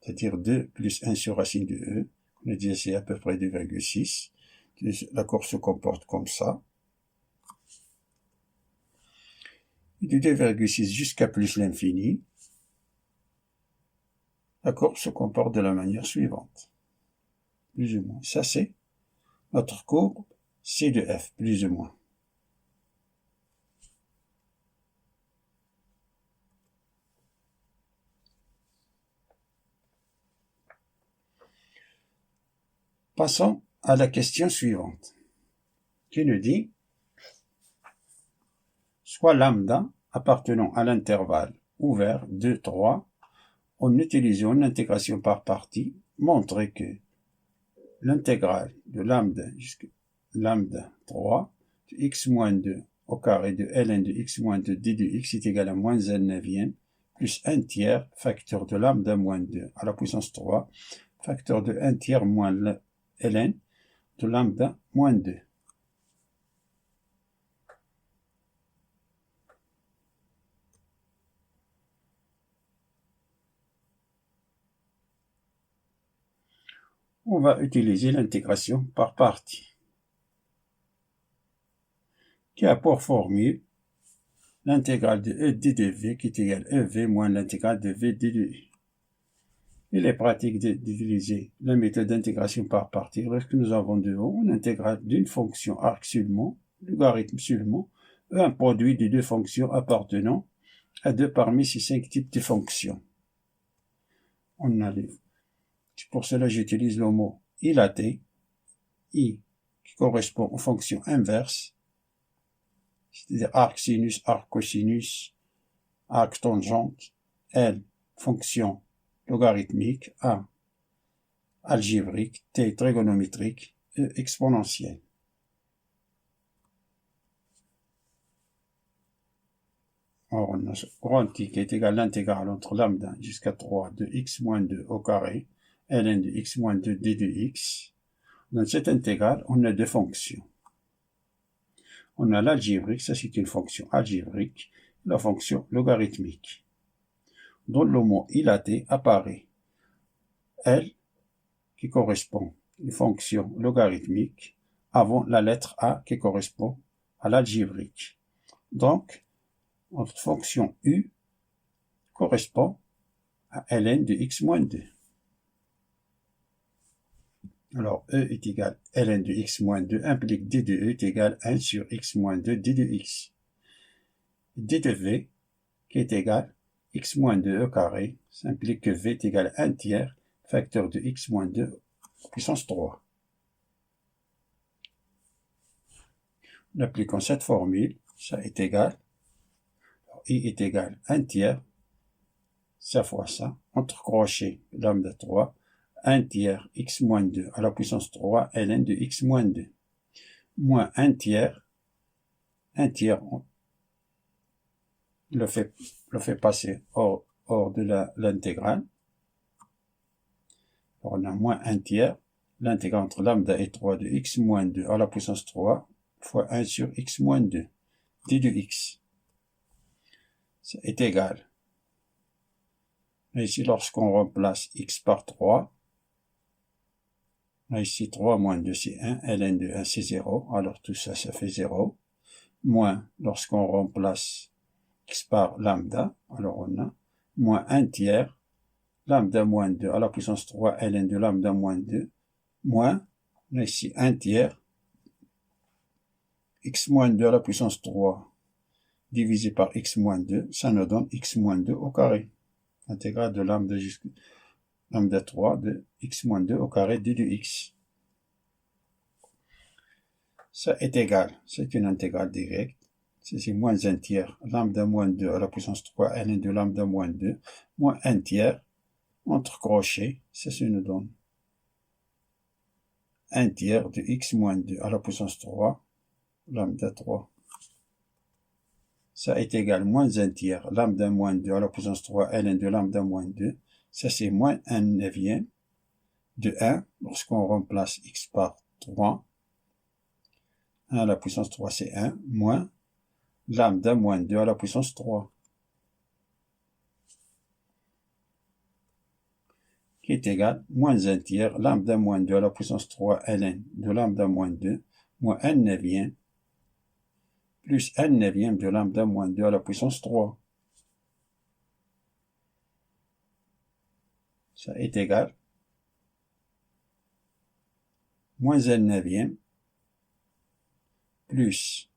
c'est-à-dire 2 plus 1 sur racine de E, on a dit c'est à peu près 2,6, la courbe se comporte comme ça. Et de 2,6 jusqu'à plus l'infini, la courbe se comporte de la manière suivante. Plus ou moins. Ça, c'est notre courbe C de F, plus ou moins. Passons à la question suivante, qui nous dit soit lambda appartenant à l'intervalle ouvert 2, 3, en utilisant l'intégration par partie, montrer que l'intégrale de lambda jusqu'à lambda 3 de x moins 2 au carré de ln de x moins 2 d de x est égal à moins n neuvième plus 1 tiers facteur de lambda moins 2 à la puissance 3 facteur de 1 tiers moins ln de lambda moins 2. On va utiliser l'intégration par partie, qui a pour formule l'intégrale de E d de v qui est égale EV moins l'intégrale de V d de U. Il est pratique d'utiliser la méthode d'intégration par partie lorsque nous avons devant une intégrale d'une fonction arc seulement, logarithme seulement, un produit de deux fonctions appartenant à deux parmi ces 5 types de fonctions. Pour cela, j'utilise le mot ilaté, I, qui correspond aux fonctions inverses, c'est-à-dire arc sinus, arc cosinus, arc tangente, L, fonction logarithmique, A, algébrique, T, trigonométrique, E, exponentielle. Alors, on a ce grand T qui est égal à l'intégrale entre lambda jusqu'à 3 de x moins 2 au carré, ln de x moins 2 d de x. Dans cette intégrale, on a deux fonctions. On a l'algébrique, ça c'est une fonction algébrique, la fonction logarithmique. Dans le mot ilaté apparaît L, qui correspond à une fonction logarithmique, avant la lettre A qui correspond à l'algébrique. Donc, notre fonction U correspond à ln de x moins 2. Alors, E est égal à ln de x moins 2 implique d de E est égal à 1 sur x moins 2 d de x. D de V qui est égal à x moins 2 au carré, ça implique que V est égal à 1 tiers facteur de x moins 2 puissance 3. En appliquant cette formule, ça est égal, I est égal à 1 tiers, ça fois ça, entre crochets, lambda 3, 1 tiers x moins 2 à la puissance 3 ln de x moins 2, moins 1 tiers, on le fait passer hors de l'intégrale. On a moins 1 tiers, l'intégrale entre lambda et 3 de x moins 2 à la puissance 3 fois 1 sur x moins 2, d de x. Ça est égal. Et ici, lorsqu'on remplace x par 3, ici 3 moins 2 c'est 1, ln de 1 c'est 0, alors tout ça, ça fait 0. Moins, lorsqu'on remplace x par lambda, alors on a moins 1 tiers, lambda moins 2 à la puissance 3, ln de lambda moins 2, moins, on a ici 1 tiers, x moins 2 à la puissance 3 divisé par x moins 2, ça nous donne x moins 2 au carré. Intégrale de lambda jusqu'à lambda 3 de x moins 2 au carré d de x. Ça est égal, c'est une intégrale directe. C'est moins 1 tiers, lambda moins 2 à la puissance 3, ln de lambda moins 2, moins 1 tiers, entre crochets, ça nous donne 1 tiers de x moins 2 à la puissance 3, lambda 3. Ça est égal moins 1 tiers, lambda moins 2 à la puissance 3, ln de lambda moins 2, ça c'est moins 1 neuvième de 1, lorsqu'on remplace x par 3, 1 à la puissance 3 c'est 1, moins lambda moins 2 à la puissance 3, qui est égal moins 1 tiers, lambda moins 2 à la puissance 3, ln de lambda moins 2, moins 1 neuvième, plus 1 neuvième de lambda moins 2 à la puissance 3. Ça est égal moins 1 neuvième plus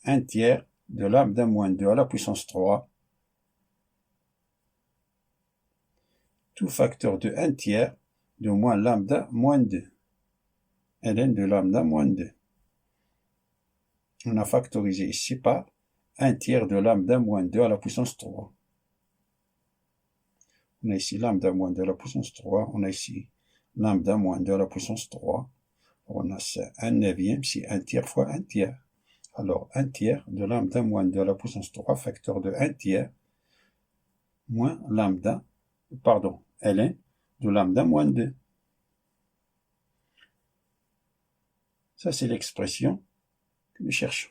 1 tiers de lambda moins 2 à la puissance 3, tout facteur de 1 tiers de moins lambda moins 2, ln de lambda moins 2. On a factorisé ici par 1 tiers de lambda moins 2 à la puissance 3. On a ici lambda moins 2 à la puissance 3, on a ici lambda moins 2 à la puissance 3. On a ça 1 neuvième, c'est 1 tiers fois 1 tiers. Alors 1 tiers de lambda moins 2 à la puissance 3, facteur de 1 tiers, moins lambda, pardon, ln de lambda moins 2. Ça, c'est l'expression que nous cherchons.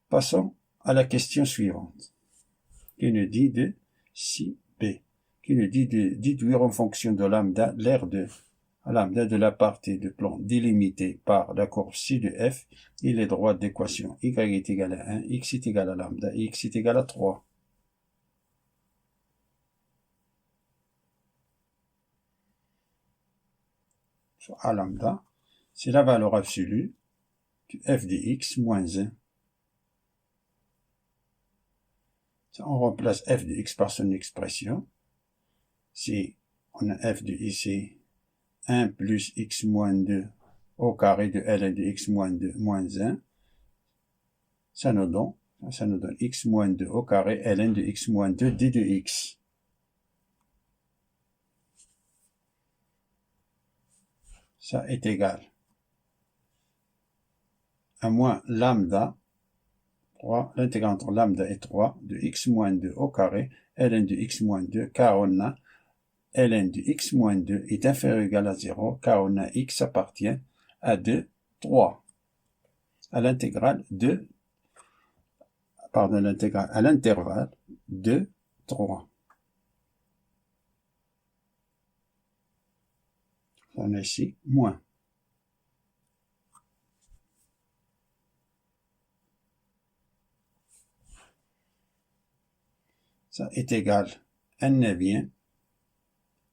Passons à la question suivante, qui nous dit de si B, qui nous dit de déduire en fonction de lambda l'aire de lambda de la partie de plan délimitée par la courbe ci de f et les droites d'équation y est égal à 1, x est égal à lambda et x est égal à 3. A lambda, c'est la valeur absolue de f de x moins 1. On remplace f de x par son expression. Si on a f de ici 1 plus x moins 2 au carré de ln de x moins 2 moins 1, ça nous donne x moins 2 au carré ln de x moins 2 d de x. Ça est égal à moins lambda, 3, l'intégrale entre lambda et 3 de x moins 2 au carré ln de x moins 2, car on a ln de x moins 2 est inférieur ou égal à 0, car on a x appartient à 2, 3. À l'intégrale 2, pardon, l'intégrale à l'intervalle 2, 3. On a ici moins. Ça est égal à 1 neuvième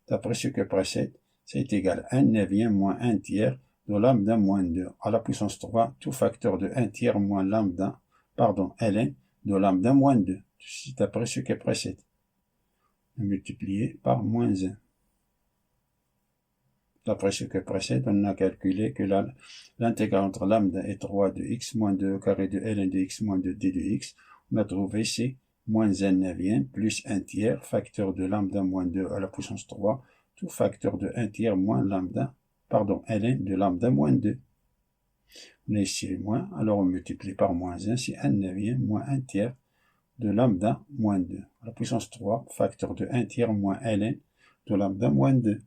d'après ce que précède, c'est égal à 1/9 moins 1 tiers de lambda moins 2 à la puissance 3, tout facteur de 1 tiers moins lambda, ln de lambda moins 2, c'est d'après ce qui précède, multiplié par moins 1. D'après ce que précède, on a calculé que l'intégrale entre lambda et 3 de x moins 2 au carré de ln de x moins 2 d de x, on a trouvé c'est moins 1/9 plus 1 tiers, facteur de lambda moins 2 à la puissance 3, tout facteur de 1 tiers moins lambda, ln de lambda moins 2. On a ici le moins, alors on multiplie par moins 1, c'est 1/9 moins 1 tiers de lambda moins 2 à la puissance 3, facteur de 1 tiers moins ln de lambda moins 2.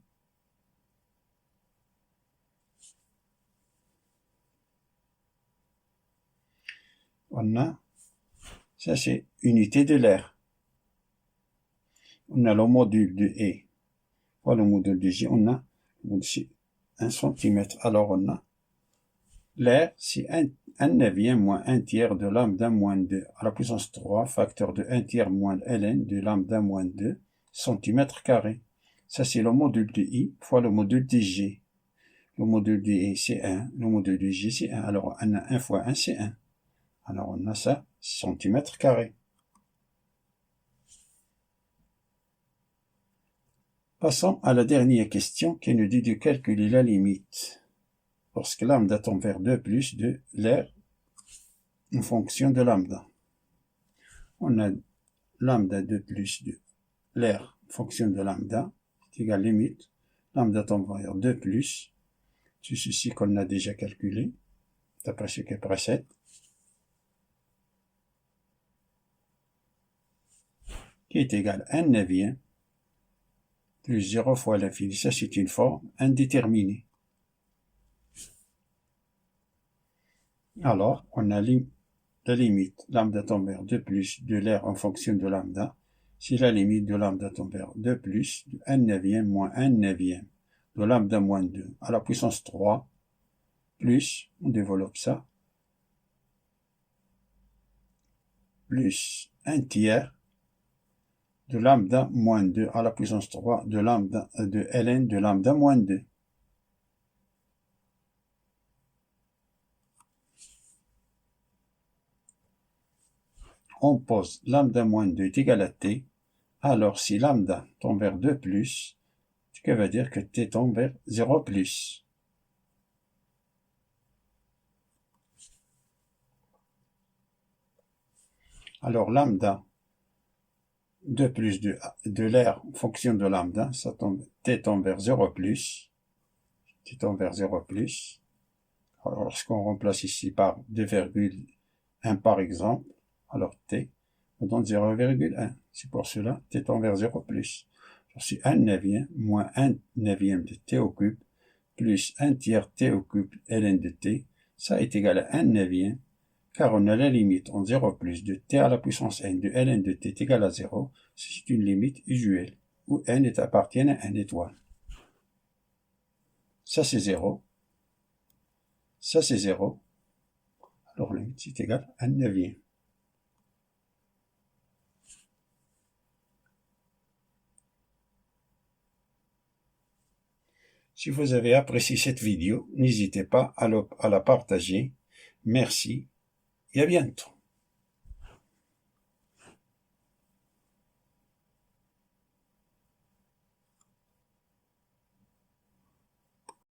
On a, ça c'est unité de l'air. On a le module de E. Voilà le module de J, on a 1 cm. Alors on a l'air, c'est 1/9 moins 1 tiers de lambda moins 2 à la puissance 3, facteur de 1 tiers moins ln de lambda moins 2 cm². Ça c'est le module de I fois le module de G. Le module de I c'est 1, le module de G c'est 1. Alors on a 1 fois 1 c'est 1. Alors on a ça, cm². Passons à la dernière question qui nous dit de calculer la limite lorsque lambda tend vers 2 plus de l'air en fonction de lambda. On a lambda 2 plus de l'air en fonction de lambda est égal limite lambda tend vers 2 plus, c'est ceci qu'on a déjà calculé d'après ce qui précède, qui est égal à 1/9 plus 0 fois l'infini. Ça, c'est une forme indéterminée. Alors, on a la limite lambda tend vers 2 plus de l'air en fonction de lambda. C'est la limite de lambda tend vers 2 plus de 1/9 moins 1/9 de lambda moins 2 à la puissance 3 plus, on développe ça, plus 1 tiers de lambda moins 2 à la puissance 3 de ln de lambda moins 2. On pose lambda moins 2 est égal à t, alors si lambda tend vers 2 plus, ce qui veut dire que t tend vers 0 plus. Alors lambda 2 plus de l'air en fonction de lambda, ça tombe, t tend vers 0 plus, t tend vers 0 plus. Alors lorsqu'on remplace ici par 2,1 par exemple, alors t on donne 0,1. C'est pour cela t tend vers 0 plus. C'est 1/9 moins 1/9 de t au cube plus 1 tiers t au cube ln de t, ça est égal à 1/9, car on a la limite en 0 plus de t à la puissance n de ln de t est égal à 0, c'est une limite usuelle, où n appartient à n étoile. Ça c'est 0, ça c'est 0, alors la limite c'est égal à 1/9. Si vous avez apprécié cette vidéo, n'hésitez pas à la partager. Merci et à bientôt.